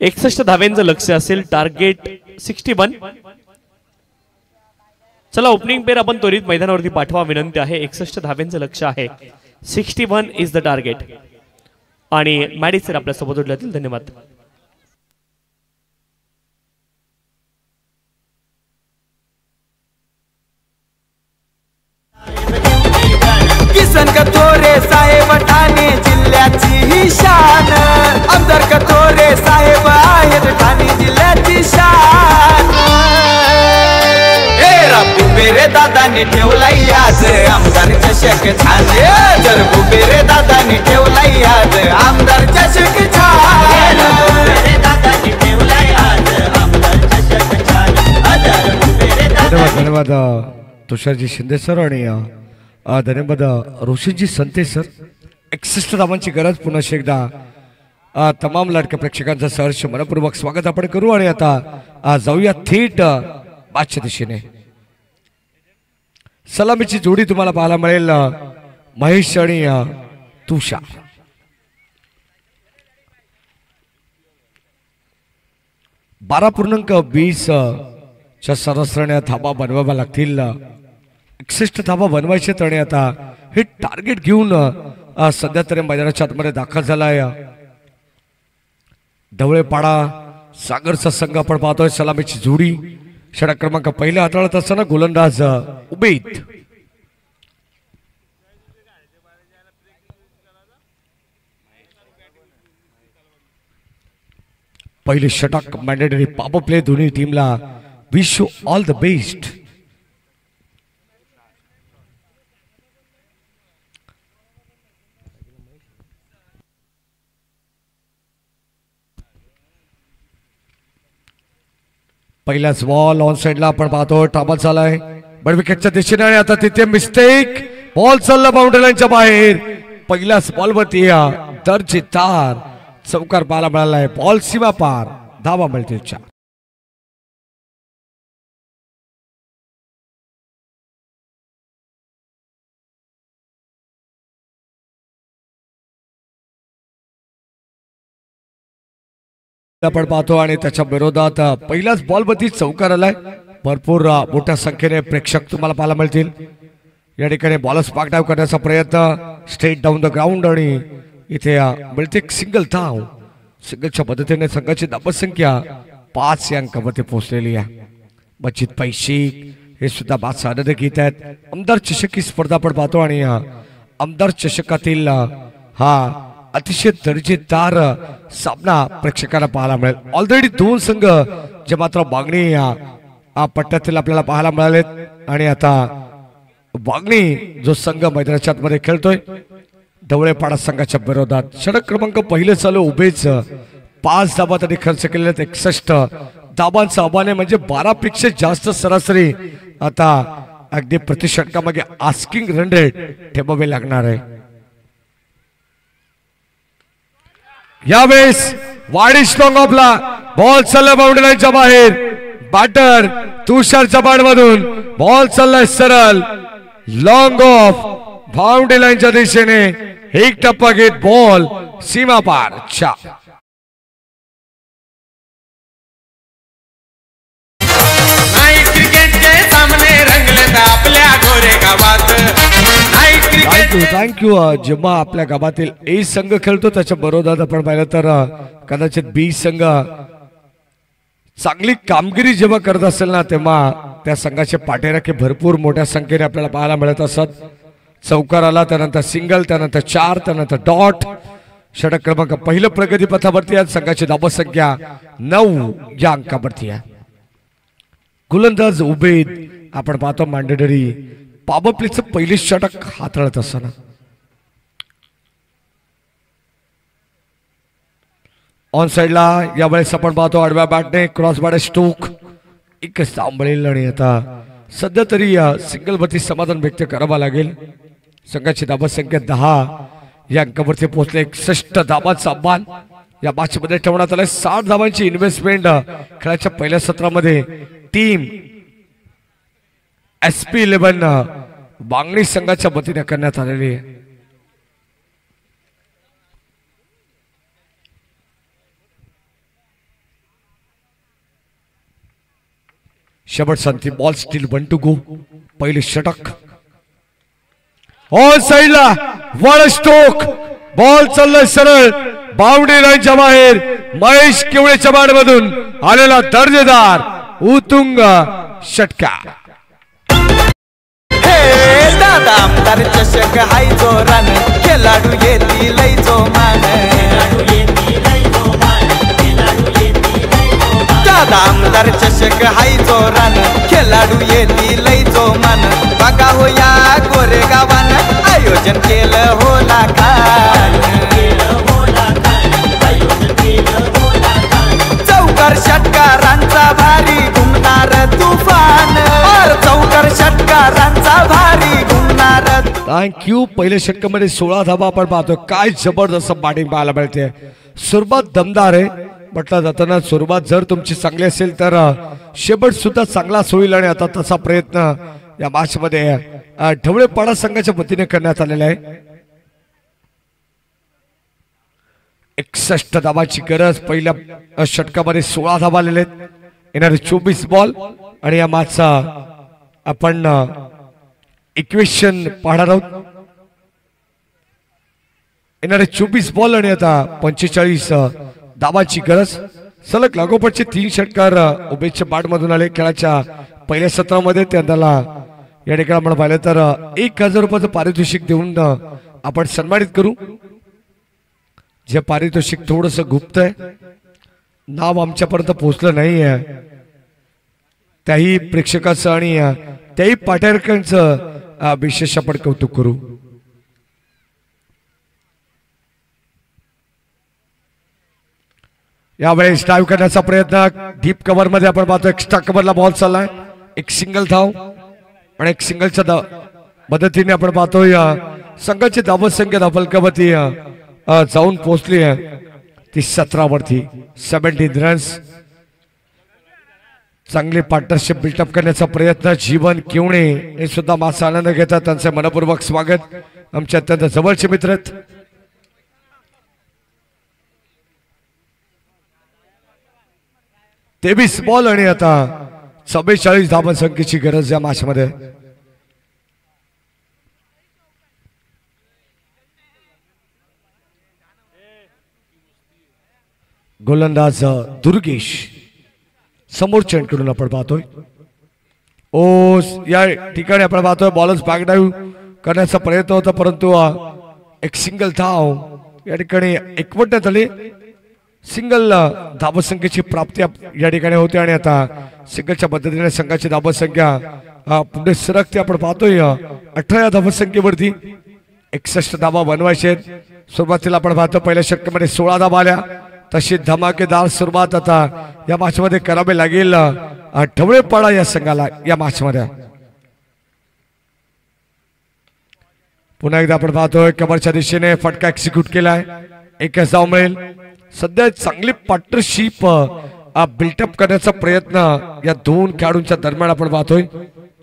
61 धाव्यांचं लक्ष्य असेल। टार्गेट 61। चला ओपनिंग पेअर आपण त्वरित मैदानावरती पाठवा विनंती आहे। 61 धाव्यांचं लक्ष्य आहे। 61 इज द टार्गेट आणि मॅडी सर आपल्या सोबत जोडले जातील। धन्यवाद। किसन कथोरे साहेब ठाणे जिल्ह्याची ही शान। आमदार कथोरे साहेब आहेत ठाणे जिल्ह्याची शान। हे राबू बेरे दादाने ठेवलाई आज आमदार चषक छान। जर बुबेरे दादाने ठेवलाई आज आमदार चषक छान। दादाने ठेवलाई आज धन्यवाद तुषारजी शिंदे सर आणि धन्यवाद रोशनजी संते सर. 61 धावांची गरज पुन्हा एकदा तमाम लाडक्या प्रेक्षकांचं सहर्ष मनपूर्वक स्वागत आपण करू आणि आता जाऊया थेट बादच्या दिशेने. सलामीची जोडी तुम्हाला पाहायला मिळेल महेश आणि तुषार. बारा पूर्णांक 20 च्या सरासरीने धाबा बनवाव्या लागतील. 61 धाबा बनवायचे आणि आता हे टार्गेट घेऊन सध्या तरी मैदानाच्या आतमध्ये दाखल झालाय ढवळेपाडा सागरचा संघ. आपण पाहतोय सलामीची जोडी षटक क्रमांक पहिल्या हाताळत असताना गोलंदाज उबेद. पहिले षटक मॅन्डेटरी पॉवर प्ले दोन्ही टीमला. Wish you all the best. पहिलाच बॉल ऑन साइडला आपण पाहतो टाबा चालाय बट विकेटच्या दिशेने आणि आता तिथे मिस्टेक. बॉल चालला बाउंड्री लाईनच्या बाहेर. पहिल्याच बॉलवरती दर्जेदार चौकार पाहायला मिळालाय. बॉल सीमा पार. धावा मिळतील 4. आपण पाहतो आणि त्याच्या विरोधात पहिल्याच बॉलवरती चौकार आलाय. भरपूर मोठ्या संख्येने प्रेक्षक तुम्हाला पाहायला मिळतील. या ठिकाणी बॉल स्पार्क डाऊन करण्याचा प्रयत्न स्ट्रेट डाऊन द ग्राउंड आणि इथे मिळते सिंगल धाव. सिंगलच्या मदतीने संघाची धावसंख्या 5 या अंकावरती पोहोचलेली आहे. बचित पैशिक हे सुद्धा बाद साधन घेत आहेत. आमदार चषक ही स्पर्धा आपण पाहतो आणि आमदार चषकातील हा अतिशय दर्जेदार सामना प्रेक्षकांना पाहायला मिळेल. ऑलरेडी 2 संघ जे मात्र बागणी पट्ट्यातील आपल्याला पाहायला मिळालेत आणि आता बागणी जो संघ मैदानाच्या आतमध्ये खेळतोय ढवळेपाडा संघाच्या विरोधात. षटक क्रमांक पहिले चालू उभेच 5 धाबा त्यांनी खर्च केलेले आहेत. 61 धाबांचं आव्हान म्हणजे 12 पेक्षा जास्त सरासरी आता अगदी प्रति षटकामागे आस्किंग रन रेट ठेवावे लागणार आहे. यावेळेस वाडी स्ट्रॉंग ऑफला बॉल चालला बाउंड्री लाईनच्या बाहेर. बॅटर तुषारच्या बॅटमधून बॉल चाललाय सरळ लॉंग ऑफ बाउंड्री लाईनच्या दिशेने. एक टप्पा घेत बॉल सीमा पार. 4. क्रिकेटचे सामने रंगले आपल्या गोरेगावात. थँक्यू. जेव्हा आपल्या गावातील ए संघ खेळतो त्याच्या विरोधात आपण पाहिलं तर कदाचित बी संघ चांगली कामगिरी जेव्हा करत असेल ना तेव्हा त्या संघाचे पाठीराखे भरपूर मोठ्या संख्येने आपल्याला पाहायला मिळत असतात. चौकार आला त्यानंतर सिंगल त्यानंतर 4 त्यानंतर डॉट. षटक क्रमांक पहिलं प्रगती पथावरती आहे. संघाची धावसंख्या 9 या अंकावरती आहे. गोलंदाज उबेद आपण पाहतो मॅन्डेटरी पॉवर प्लेचं पहिले षटक हाताळत असताना. ऑन साइडला यावेळेस आपण पाहतो आडव्या बॅटने क्रॉस बॅट स्ट्रोक एकच सांभाळेल आणि आता सध्या तरी सिंगल वरती समाधान व्यक्त करावा लागेल. संघाची धावसंख्या 10 या अंकावरती पोहोचले. 61 धावांचं आव्हान या मॅच मध्ये ठेवण्यात आलंय. 60 धावांची इन्व्हेस्टमेंट खेळाच्या पहिल्या सत्रामध्ये टीम SP11 बांगणी संघाच्या वतीने करण्यात आलेली आहे. शेवट संधी बॉल स्टील 1 to go. पहिले षटक ऑन साइडला वळ स्ट्रोक बॉल चाललाय सरळ बाउंड्री लाईनच्या बाहेर. महेश केवळेच्या बॅटमधून आलेला दर्जेदार उतुंग षटकार. दादा आमदार चषक हाय जोरान खेळाडू येतील जो मान. दादा आमदार चषक हाय जोरान खेळाडू येतील जो मान. बघा हो या गोरेगावान आयोजन केलं हो लाखान. चौकार षटकारांचा भारी घुमणार तुफान. थँक्यू. पहिल्या षटकामध्ये 16 धावा आपण पाहतो. काय जबरदस्त बॅटिंग पाहायला मिळते. सुरुवात दमदार आहे. म्हटलं जाताना सुरुवात जर तुमची चांगली असेल तर शेवट सुद्धा चांगलाच होईल आणि आता तसा प्रयत्न या मॅच मध्ये ढवळेपाडा संघाच्या वतीने करण्यात आलेला आहे. 61 धावाची गरज. पहिल्या षटकामध्ये 16 धावा आलेले आहेत. येणारे 24 बॉल आणि या मॅचचा आपण इक्वेशन पाहणार आहोत. येणारे 24 बॉल आणि आता 45 धावाची गरज. सलग लागोपाठचे 3 षटकार उभेच्या बाट मधून आले. खेळाच्या पहिल्या सत्रामध्ये त्यांना या ठिकाणी आपण पाहिलं तर 1000 रुपयाचं पारितोषिक देऊन आपण सन्मानित करू. जे पारितोषिक थोडस गुप्त आहे, नाव आमच्यापर्यंत पोहोचलं नाही आहे. त्याही प्रेक्षकाचं आणि त्याही पाठ्यार्थ्यांचं विशेष आपण कौतुक करू. यावेळेस डाईव्ह करण्याचा प्रयत्न. डीप कव्हर मध्ये आपण पाहतो एक्स्ट्रा कव्हरला बॉल चाललाय. एक सिंगल धाव आणि एक सिंगलच्या मदतीने आपण पाहतोय संघाची धावत संख्या धावफलकावरती जाऊन पोहोचली आहे ती 17 वरती. 17 रन्स. चांगली पार्टनरशिप बिल्टअप करण्याचा प्रयत्न. जीवन किवणे हे सुद्धा माझा आनंद घेतात. त्यांचे मनपूर्वक स्वागत. आमचे अत्यंत जवळचे मित्र आहेत. तेवीस बॉल आणि आता 44 धावन संख्येची गरज या मॅच मध्ये. गोलंदाज दुर्गेश समोर चेंडूकडून आपण पाहतोय. ओ या ठिकाणी आपण पाहतोय बॉलर्स बॅक डाईव्ह करण्याचा प्रयत्न होता परंतु एक सिंगल धाव या ठिकाणी एकवटण्यात आली. सिंगल धावसंख्येची प्राप्ती या ठिकाणी होते आणि आता सिंगलच्या पद्धतीने संघाची धावसंख्या पुढे सरकते. आपण पाहतोय 18 धावसंख्येवरती 61 धावा बनवायचे आहेत. सुरुवातीला आपण पाहतो पहिल्या षटकामध्ये 16 धावा आल्या. तशी धमाकेदार सुरुवात आता या मॅच मध्ये करावी लागेल ढवळेपाडा या संघाला. या मॅच मध्ये पुन्हा एकदा आपण पाहतोय कव्हरच्या दिशेने फटका एक्झिक्यूट केलाय. एकच धाव मिळेल. सध्या चांगली पार्टनरशिप बिल्टअप करण्याचा प्रयत्न या दोन खेळाडूंच्या दरम्यान आपण पाहतोय.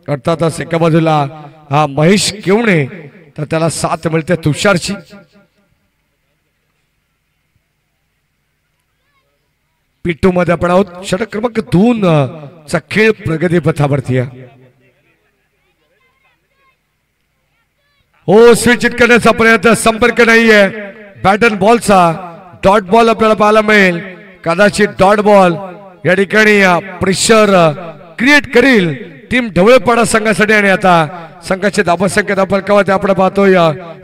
अर्थातच एका बाजूला महेश केवणे तर त्याला साथ मिळते तुषारची. P2 मध्ये आपण आहोत. षटक क्रमांक 2 चा खेळ प्रगती पथावरती आहे. हो स्विच हिट करण्याचा प्रयत्न. संपर्क नाहीये. बॅट बॉलचा डॉट बॉल आपल्याला पाहायला मिळेल. कदाचित डॉट बॉल या ठिकाणी प्रेशर क्रिएट करील टीम ढवळेपाडा संघासाठी आणि आता संघाची धावसंख्या धावफलकावरती आपण पाहतोय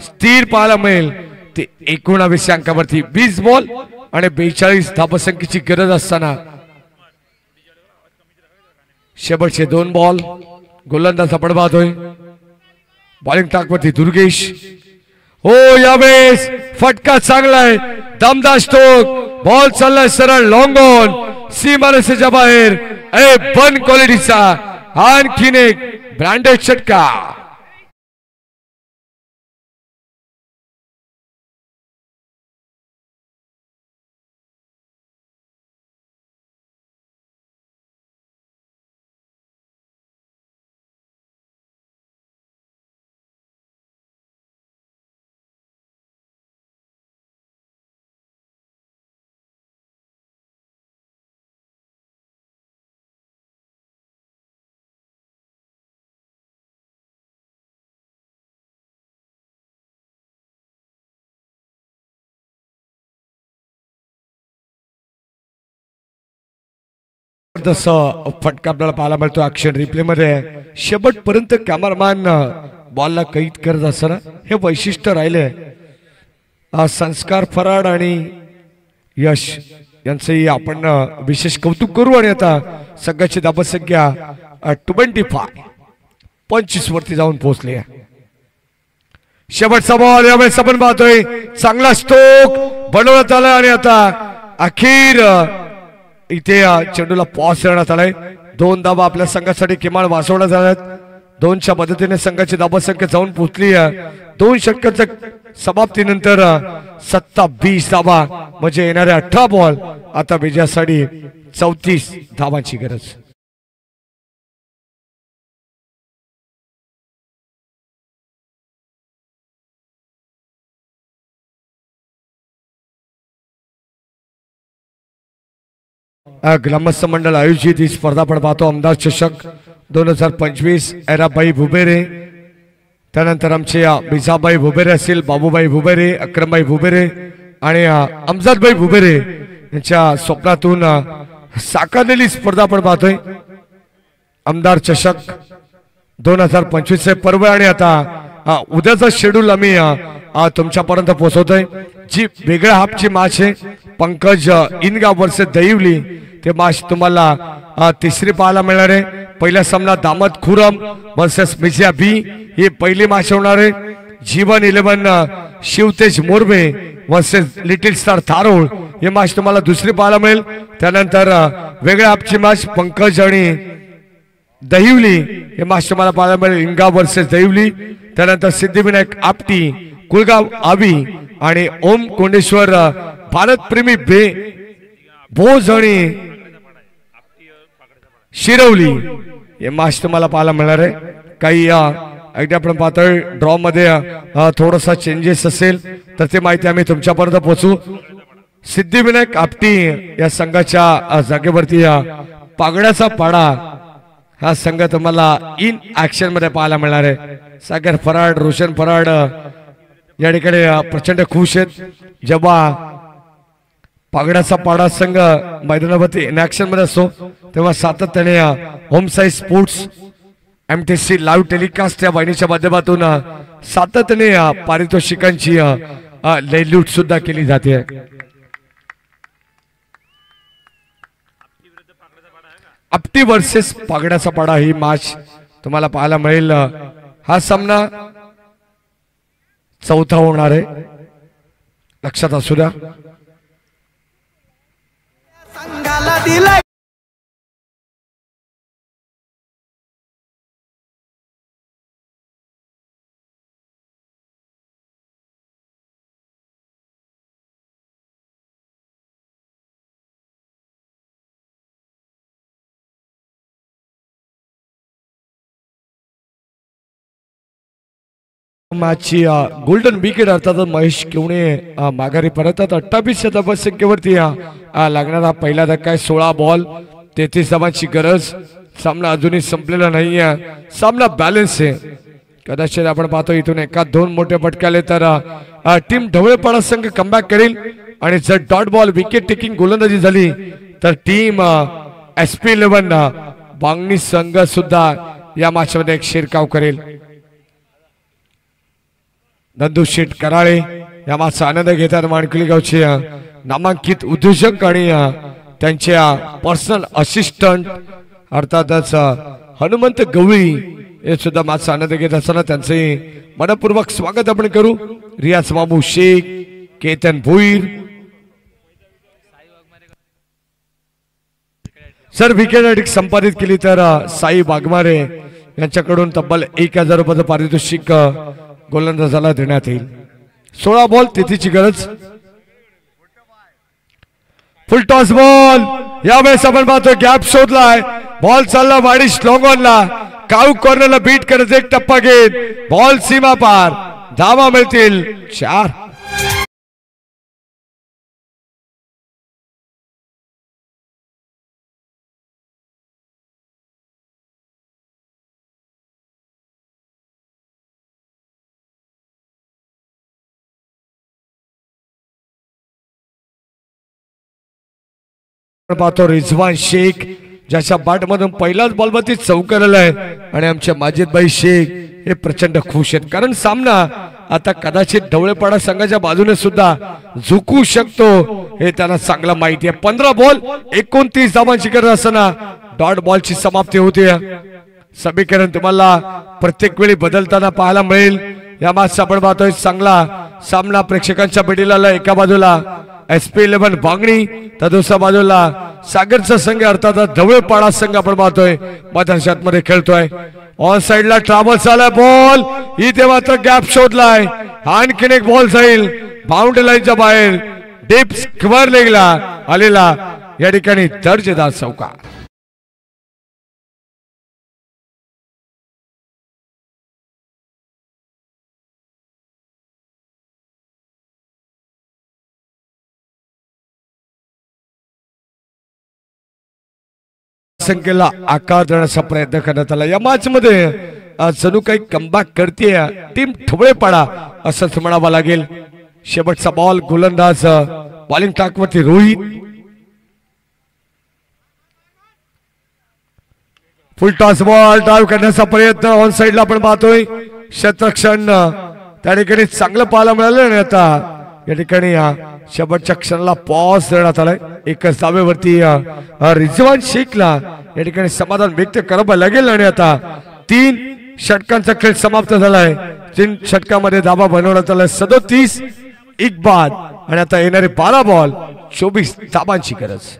स्थिर पाहायला मिळेल ते 19 अंकावरती. 20 बॉल आणि 42 धावसंख्येची गरज असताना शेवटचे 2 बॉल. गोलंदाज आपण पाहतोय बॉलिंग टाकवरती दुर्गेश. हो यावेळेस फटका चांगला आहे. दमदार स्ट्रोक. बॉल चाललाय सरळ लॉंग ऑन सीमारेषेच्या बाहेर. बन क्वालिटीचा आणखीन एक ब्रँडेड षटका. फटका आपल्याला पाहायला मिळतो ऍक्शन रिप्ले मध्ये. शेवटपर्यंत कॅमेरामॅन बॉलला कैद करत असताना हे वैशिष्ट्य राहिले. संस्कार फराड आणि यश यांचंही आपण विशेष कौतुक करू. आणि आता संघाची धावसंख्या 25 वरती जाऊन पोहोचली आहे. शेवटचा बॉल यावेळेस आपण पाहतोय चांगला स्ट्रोक बनवण्यात आला आणि आता अखेर इथे चेंडूला पॉज करण्यात आलाय. 2 धावा आपल्या संघासाठी किमान वाचवण्यात आल्यात. 2च्या मदतीने संघाची धावसंख्या जाऊन पोहोचली आहे 2 षटकांच्या समाप्तीनंतर 27 धावा म्हणजे येणारे 18 बॉल आता विजयासाठी 34 धावांची गरज. ग्रामस्थ मंडळ आयोजित ही स्पर्धा आपण पाहतो. आमदार चषक 2025 ऐराबाई भुबेरे, त्यानंतर आमचे बिजाबाई भुबेरे असतील, बाबूबाई भुबेरे, अक्रमबाई भुबेरे आणि अमजादबाई भुबेरे यांच्या स्वप्नातून साकारलेली स्पर्धा आपण पाहतोय. आमदार चषक 2025 पर्व आणि आता उद्याचा शेड्यूल आम्ही तुमच्यापर्यंत पोहोचवतोय. जी वेगळ्या हाफची मॅच आहे पंकज इनगाव वर्सेस दहिवली, ते मॅच तुम्हाला तिसरी पाहायला मिळणार आहे. पहिला सामना दामद खुरम वर्सेस मिजिया बी ही पहिली मॅच होणार आहे. Jeevan 11 Shivtej Morbe versus little star Tharol ही मॅच तुम्हाला दुसरी पाहायला मिळेल. त्यानंतर वेगळ्या हाफची मॅच पंकज आणि दहिवली हे मॅच तुम्हाला पाहायला मिळेल. इंगाव वर्सेस दहिवली. त्यानंतर सिद्धिविनायक आपटी, कुलगाव आवी आणि ओम कोंडेश्वर भारत प्रेमी बे भोज आणि शिरवली हे मॅच तुम्हाला पाहायला मिळणार आहे. काही एकदा आपण पाहतोय ड्रॉ मध्ये थोडासा चेंजेस असेल तर ते माहिती आम्ही तुमच्यापर्यंत पोहोचू. सिद्धिविनायक आपटी या संघाच्या जागेवरती पागड्याचा पाडा हा संघ तुम्हाला इन ऍक्शन मध्ये पाहायला मिळणार आहे. सागर फराड, रोशन फराड या ठिकाणी प्रचंड खुश आहेत. जेव्हा पागड्याचा पाडा संघ मैदानावरती इन ऍक्शन मध्ये असतो तेव्हा सातत्याने home Sai sports MTC live telecast या वाहिनीच्या माध्यमातून सातत्याने पारितोषिकांची लूट सुद्धा केली जाते. आपटी वर्सेस पागड्याचा पाडा ही मॅच तुम्हाला पाहायला मिळेल. हा सामना चौथा होणार आहे, लक्षात असू द्या. संघाला दिलाय मॅचची गोल्डन विकेट अर्थात महेश केवणे माघारी परततात. 28 धावसंख्येवरती लागणारा पहिला धक्का आहे. 16 बॉल 33 धावांची गरज. सामना अजूनही संपलेला नाहीये, सामना बॅलन्स आहे. कदाचित आपण पाहतो इथून एका 2 मोठे फटके आले तर टीम ढवळेपाडा संघ कमबॅक करेल आणि जर डॉट बॉल विकेट टेकिंग गोलंदाजी झाली तर टीम SP11 बांगणी संघ सुद्धा या मॅच मध्ये एक शिरकाव करेल. नंदू शेठ कराळे या मॅचचा आनंद घेतात. माणकुली गावचे नामांकित उद्योजक आणि त्यांच्या पर्सनल असिस्टंट अर्थातच हनुमंत गवळी हे सुद्धा मॅचचा आनंद घेत असताना त्यांचे मनपूर्वक स्वागत आपण करू. रियाज मामू शेख, केतन भोईर सर विकेट संपादित केली तर साई वाघमारे यांच्याकडून तब्बल 1000 रुपयाचं पारितोषिक गोलंदाजाला देण्यात येईल. 16 बॉल 33ची गरज. फुल टॉस बॉल यावेळेस आपण पाहतो गॅप शोधलाय. बॉल चालला वाडीश लॉंग ऑनला, काऊ कॉर्नरला बीट करत एक टप्पा घेत बॉल सीमा पार. धावा मिळतील 4. पाहतो रिजवान शेख ज्याच्या बॅट मधून पहिलाच बॉल वरती चौकारला आहे आणि आमचे माजिदभाई शेख हे प्रचंड खुश आहेत कारण सामना आता कदाचित ढवळेपाडा संघाच्या बाजूने सुद्धा झुकू शकतो हे त्यांना चांगला माहिती आहे. 15 बॉल 29 धावांची गरज असताना डॉट बॉलची समाप्ती होते. समीकरण तुम्हाला प्रत्येक वेळी बदलताना पाहायला मिळेल. या मॅचचा आपण पाहतोय चांगला सामना प्रेक्षकांच्या बेडीला एका बाजूला SP11 बांगणी, तर दुसऱ्या बाजूला सागरचा संघ अर्थात ढवळेपाडा संघ आपण पाहतोय मैदानाच्या मध्ये खेळतोय. ऑन साइडला ट्रॅव्हल्स आलाय, बॉल इथे मात्र गॅप शोधलाय, आणखीन एक बॉल जाईल बाउंड्री लाईनच्या बाहेर, डीप स्क्वेअर लेगला आलेला या ठिकाणी दर्जेदार चौका. संख्येला आकार देण्याचा प्रयत्न करण्यात आला. या मॅच मध्ये जणू काही कमबॅक करते टीम ढवळेपाडा असंच म्हणावं लागेल. शेवटचा बॉल गोलंदाज बॉलिंग ट्रॅकवरती Rohit, full toss ball drive करण्याचा प्रयत्न ऑन साइडला आपण पाहतोय. क्षेत्ररक्षण त्या ठिकाणी चांगलं पाहायला मिळालं आणि आता या ठिकाणी शेवटच्या क्षणाला पॉज देण्यात आलाय. एकच धावेवरती रिजवान शेखला या ठिकाणी समाधान व्यक्त करावं लागेल आणि आता 3 षटकांचा खेळ समाप्त झालाय. 3 षटकामध्ये धावा बनवण्यात आलाय 37 बाद आणि आता येणारे 12 बॉल 24 धावांची गरज.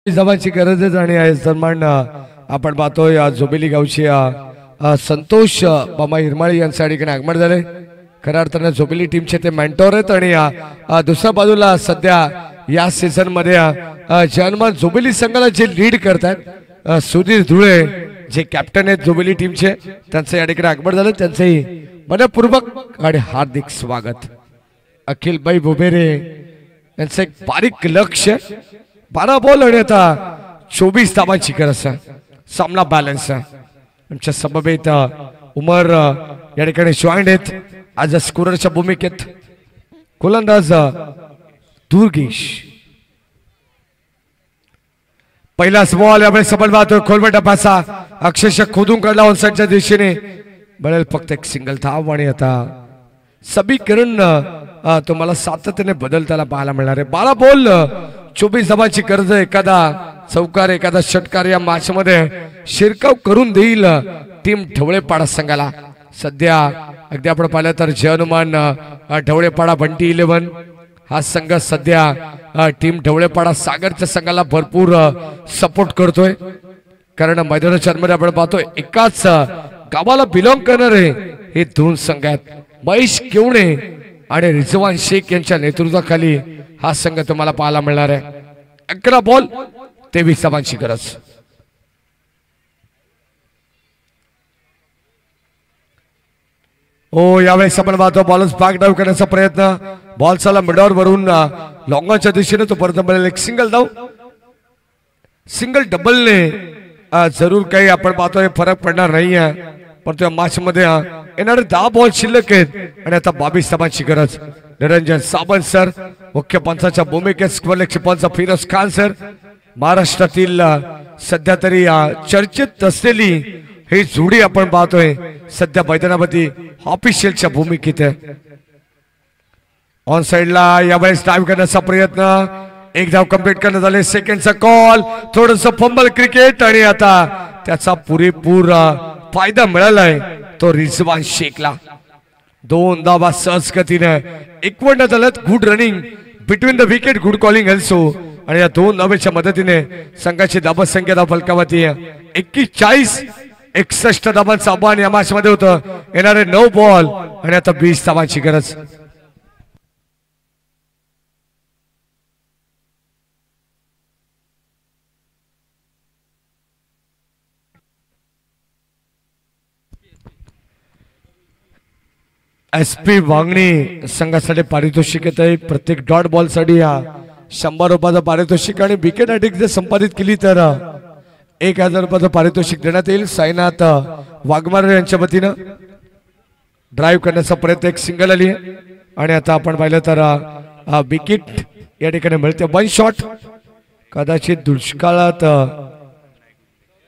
जबाची गरजच आणि सन्मान आपण पाहतोय झोबेली गावची संतोष बाबा हिरमाळी यांच्या ठिकाणी आगमन झाले. खऱ्या अर्थाने झोबेली टीमचे ते मेंटॉर आहेत आणि दुसऱ्या बाजूला सध्या या सीझन मध्ये जन्मान झोबेली संघाला जे लीड करतात सुधीर धुळे जे कॅप्टन आहेत झोबेली टीमचे, त्यांचं या ठिकाणी आगमन झालं. त्यांचंही मनपूर्वक आणि हार्दिक स्वागत. अखिल भाई बुबेरे यांचं एक बारीक लक्ष, 12 बॉल आणि आता 24 धावांची गरज. सामना बॅलन्स. आमच्या समवेत उमर या ठिकाणी जॉईंट आहेत आज स्कोररच्या भूमिकेत. गोलंदाज दुर्गेश. पहिलाच बॉल यावेळेस सफल पाहतोय. खोलमटा पासा अक्षरशः खोदून काढला ऑनसाइडच्या दिशेने, बळेल फक्त एक सिंगल धाव आणि आता समीकरण तुम्हाला सातत्याने बदलताना पाहायला मिळणार आहे. 12 बॉल 24 धावांची गरज. एखादा चौकार एखादा षटकार या मॅच मध्ये शिरकाव करून देईल टीम ढवळेपाडा संघाला. सध्या अगदी आपण पाहिलं तर जय हनुमान ढवळेपाडा बंटी 11 हा संघ सध्या टीम ढवळेपाडा सागरच्या संघाला भरपूर सपोर्ट करतोय. कारण मैदानाच्या मध्ये आपण पाहतोय एकाच गावाला बिलॉंग करणारे हे 2 संघ आहेत. महेश केवणे आणि रिजवान शेख यांच्या नेतृत्वाखाली हा संघ तुम्हाला पाहायला मिळणार आहे. 11 बॉल 23 धावांची गरज. हो यावेळेस आपण पाहतो बॉलच बॅक डाऊन करण्याचा प्रयत्न. बॉल चला मिडॉर वरून लॉंगॉनच्या दिशेने तो परत एक सिंगल धाव. सिंगल डबलने जरूर काही आपण पाहतोय फरक पडणार नाहीये, परंतु या मॅच मध्ये येणारे 10 बॉल शिल्लक आहेत आणि आता 22 धावांची गरज. निरंजन सावंत सर मुख्य पंचाच्या भूमिकेत, स्क्वेअर पंच फिरोज खान सर. महाराष्ट्रातील सध्या तरी चर्चेत असलेली ही जोडी आपण पाहतोय सध्या मैदानावरती ऑफिशियलच्या भूमिकेत आहे. ऑन साइडला यावेळेस ड्राईव्ह करण्याचा प्रयत्न, एक धाव कंप्लीट करण्यात आले. सेकंडचा कॉल, थोडस फंबल क्रिकेट आणि आता त्याचा पुरेपूर फायदा मिळालाय तो रिजवान शेखला. 2 धावा सहज गतीने 51 झाल्यात. Good running between the wicket, good calling also. आणि या 2 धावेच्या मदतीने संघाची धाबा संख्या फलकावती 41. 61 धाबांचं आव्हान या मॅच मध्ये होतं. येणारे 9 बॉल आणि आता 20 धाबांची गरज. SP वांगणी संघासाठी पारितोषिक येत आहे. प्रत्येक डॉट बॉल साठी 100 रुपयाचं पारितोषिक आणि विकेट अटॅक जर संपादित केली तर 1000 रुपयाचं पारितोषिक देण्यात येईल. साईनाथ वाघमारे यांच्या वतीनं ड्राईव्ह करण्याचा प्रयत्न, एक सिंगल आली आहे. आणि आता आपण पाहिलं तर विकेट या ठिकाणी मिळते. 1 शॉट. कदाचित दुष्काळात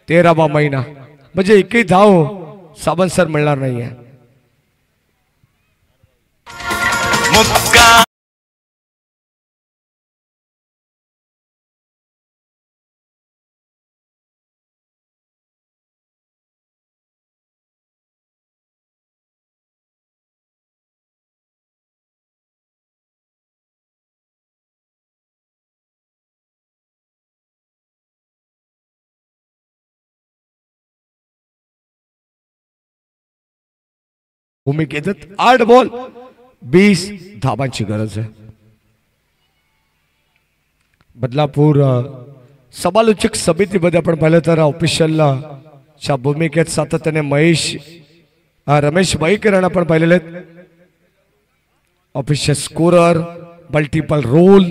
13वा महिना म्हणजे एकही धाव साबण सर मिळणार नाहीये. भूमिकेत 8 बॉल 20 धाबांची गरज आहे. बदलापूर समालोचक समितीमध्ये आपण पाहिलं तर ऑफिशियलच्या भूमिकेत सातत्याने रमेश बाईकर आपण पाहिलेले आहेत. Official scorer, multiple role.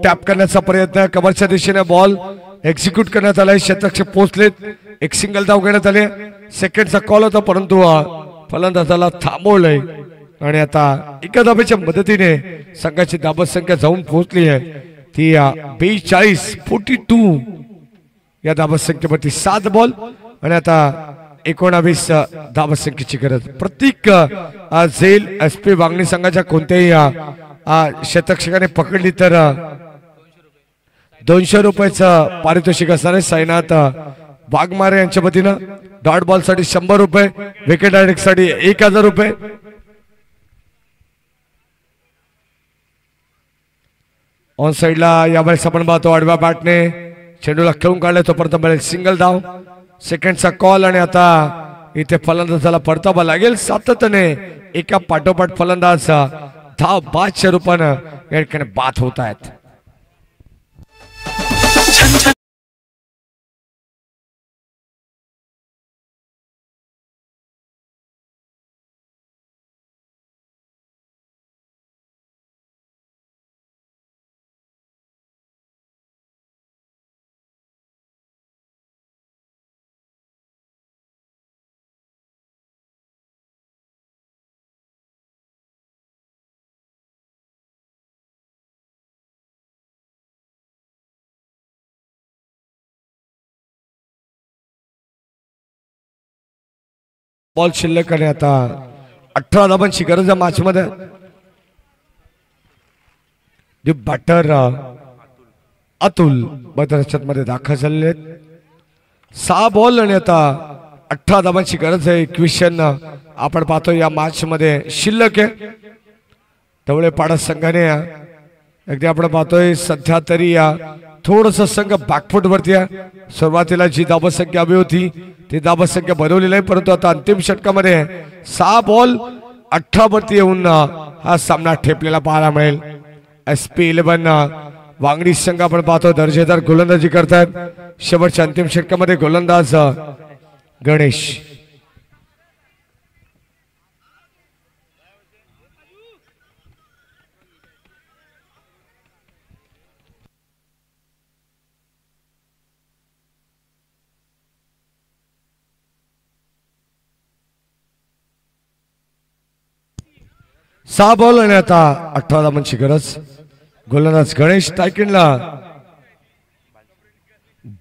Tap करण्याचा प्रयत्न, कव्हरच्या दिशेने बॉल एक्झिक्यूट करण्यात आलाय. शतक पोहोचलेत. एक सिंगल धाव घेण्यात आले. सेकंडचा कॉल होता परंतु फलंदाजाला थांबवलंय. आणि आता एका धाब्याच्या मदतीने संघाची धाबा संख्या जाऊन पोहोचली आहे ती 42 या धाबा संख्येवरती. 7 बॉल आणि आता 19 धाबा संख्येची गरज. प्रत्येक झेल SP वांगणी संघाच्या कोणत्याही शतक्षकाने पकडली तर 200 रुपयाचं पारितोषिक असणार आहे. साईनाथ वाघमारे यांच्या वतीनं डॉट बॉल साठी 100 रुपये, विकेट डायरेक्ट साठी 1000 रुपये. ऑन साइडला यावेळेस आपण पाहतो आडव्या बॅटने चेंडूला खेळून काढले तोपर्यंत मिळेल सिंगल धाव. सेकंडचा कॉल आणि आता इथे फलंदाजाला परतावा लागेल. सातत्याने एका पाठोपाठ फलंदाज धाव 500 रुपयानं या ठिकाणी बाद होत आहेत. बॉल शिल्लक आणि आता 18 धाबांची गरज आहे मॅच मध्ये. बॅटर अतुल मैदानाच्या मध्ये दाखल झालेले आहेत. 6 बॉल आणि आता 18 धाबांची गरज आहे. 21 आपण पाहतो या मॅच मध्ये शिल्लक आहे. ढवळेपाडा संघाने अगदी आपण पाहतोय सध्या तरी थोडस संघ बॅकफुट वरती आहे. सुरुवातीला जी धाबा संख्या हवी होती ती धाबा संख्या बनवलेली आहे परंतु आता अंतिम षटकामध्ये 6 बॉल 18 वरती येऊन हा सामना ठेपलेला पाहायला मिळेल. SP 11 वांगडी संघ आपण पाहतो दर्जेदार गोलंदाजी करतात. शेवटच्या अंतिम षटकामध्ये गोलंदाज गणेश. सहा बॉल आणि आता 18 धाबांची गरज. गोलंदाज गणेश. टायकिनला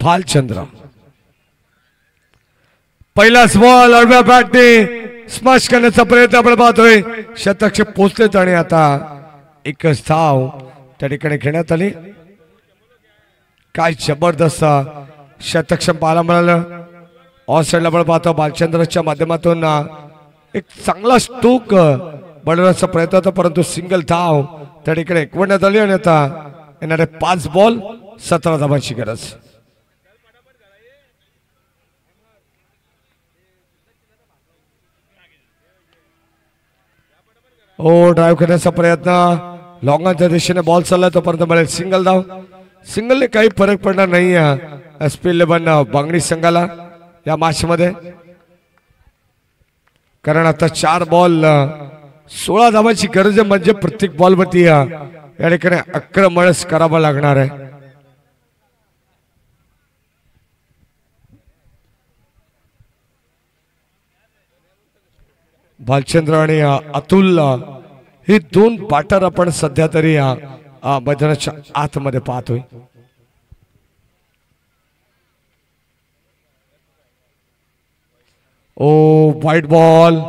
भालचंद्र. पहिलाच बॉल आडव्या बॅटने स्मॅश करण्याचा प्रयत्न आपण पाहतोय. शतक पोहोचलेत आणि आता एकच धाव त्या ठिकाणी घेण्यात आली. काय जबरदस्त शतक पाहायला मिळालं. ऑन साईडला बळ पाहतो बालचंद्रच्या माध्यमातून एक चांगला स्टोक बनवण्याचा प्रयत्न होता, परंतु सिंगल धाव त्या ठिकाणी एकवण्यात आली आणि आता येणारे 5 बॉल 17 धावांची गरज. ओ ड्राईव्ह करण्याचा प्रयत्न, लॉंगच्या दिशेने बॉल चालला तोपर्यंत मिळेल सिंगल धाव. सिंगलने काही फरक पडणार नाही SP 11 बांगडी संघाला या मॅच मध्ये, कारण आता 4 बॉल 16 धावांची गरज आहे. म्हणजे प्रत्येक बॉल वरती या ठिकाणी आक्रमणच करावं लागणार आहे. भालचंद्र आणि अतुल ही 2 बॅटर आपण सध्या तरी मैदानाच्या आतमध्ये पाहतोय. ओ white ball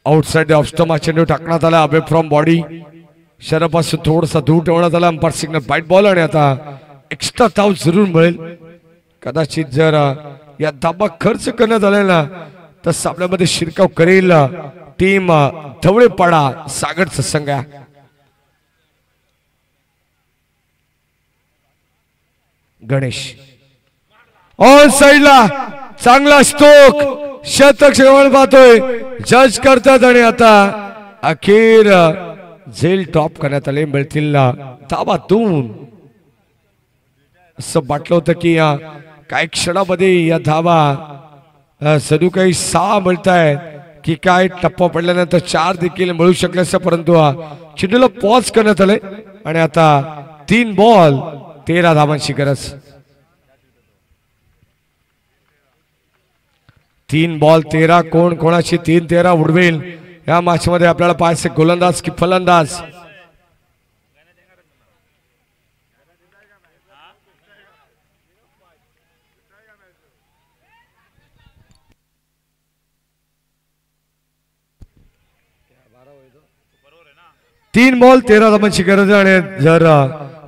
outside off stump चेंडू टाकण्यात आला अवे फ्रॉम बॉडी, शरीरापासून थोडासा दूर ठेवण्यात आला. अंपायर सिग्नल व्हाईट बॉल आणि आता एक्स्ट्रा धाव जरूर मिळेल. कदाचित जर या धाबा खर्च करण्यात आला ना तर सामन्यामध्ये शिरकाव करेल टीम धवळेपाडा सागरचा संघ. गणेश ऑन साइडला चांगला स्ट्रोक, शतक शेवट पाहतोय जज करतात आणि आता अखेर झेल टॉप करण्यात आले. मिळतील धावा 2. असं वाटलं होतं की काही क्षणामध्ये या धावा सदू काही 6 मिळत आहे की काय टप्पा पडल्यानंतर 4 देखील मिळू शकले असं, परंतु चेंडूला पॉज करण्यात आले आणि आता 3 बॉल 13 धावांची गरज. 3 बॉल 13. कोण कोणाची 3-13 उडवेल या मॅच मध्ये आपल्याला पाहायचे. गोलंदाज की फलंदाज. तीन बॉल 13 धावांची गरज आहे आणि जर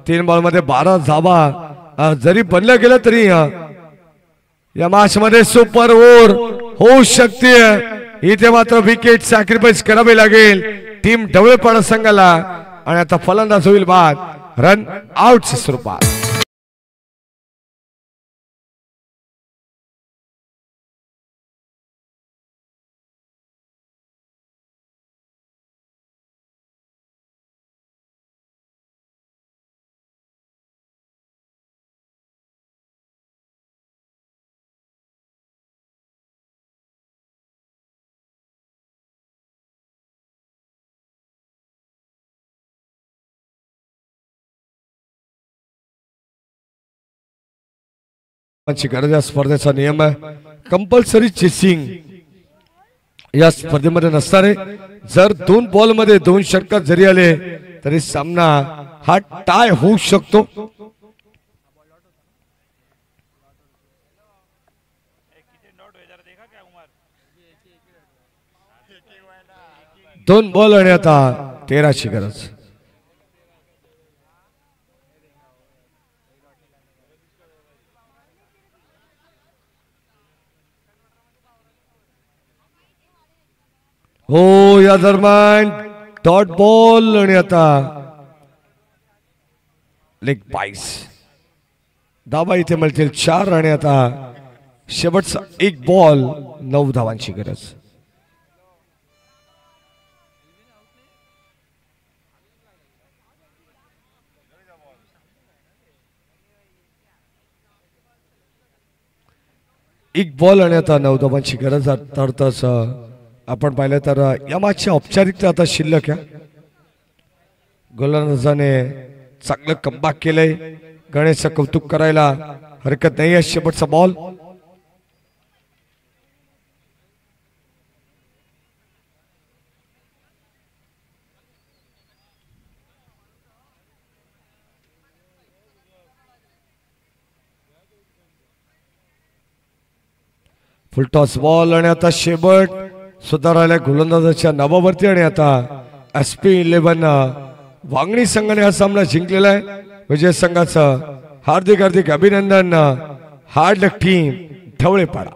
3 बॉल मध्ये 12 धावा जरी बनल्या गेल्या तरी या मॅच मध्ये सुपर ओव्हर होऊ शकते. इथे मात्र विकेट सॅक्रिफाइस करावे लागेल टीम ढवळेपाडा संघाला आणि आता फलंदाज होईल बाद रन आउट स्वरूपात. गरज या स्पर्धेचा नियम आहे कंपल्सरी चेसिंग या स्पर्धेमध्ये नसणार आहे. जर 2 बॉल मध्ये 2 षटकार जरी आले तरी सामना हा टाय होऊ शकतो. दोन बॉल आणि आता 13ची गरज. हो या दरम्यान डॉट बॉल आणि आता लेग बाईस. धावा इथे मिळतील 4 आणि आता शेवटचा 1 बॉल 9 धावांची गरज. एक बॉल आणि आता 9 धावांची गरज. अर्थातच आपण पाहिलं तर या मॅचची औपचारिकता आता शिल्लक आहे. गोलंदाजाने चांगलं कमबॅक केलंय. गणेशचं कौतुक करायला हरकत नाही आहे. शेवटचा बॉल फुलटॉस बॉल आणि आता शेवट सुधारायला गोलंदाजाच्या नावावरती आणि आता SP 11 वांगणी संघाने हा सामना जिंकलेला आहे. विजय संघाचं हार्दिक हार्दिक अभिनंदन. हार्ड लक टीम ढवळेपाडा.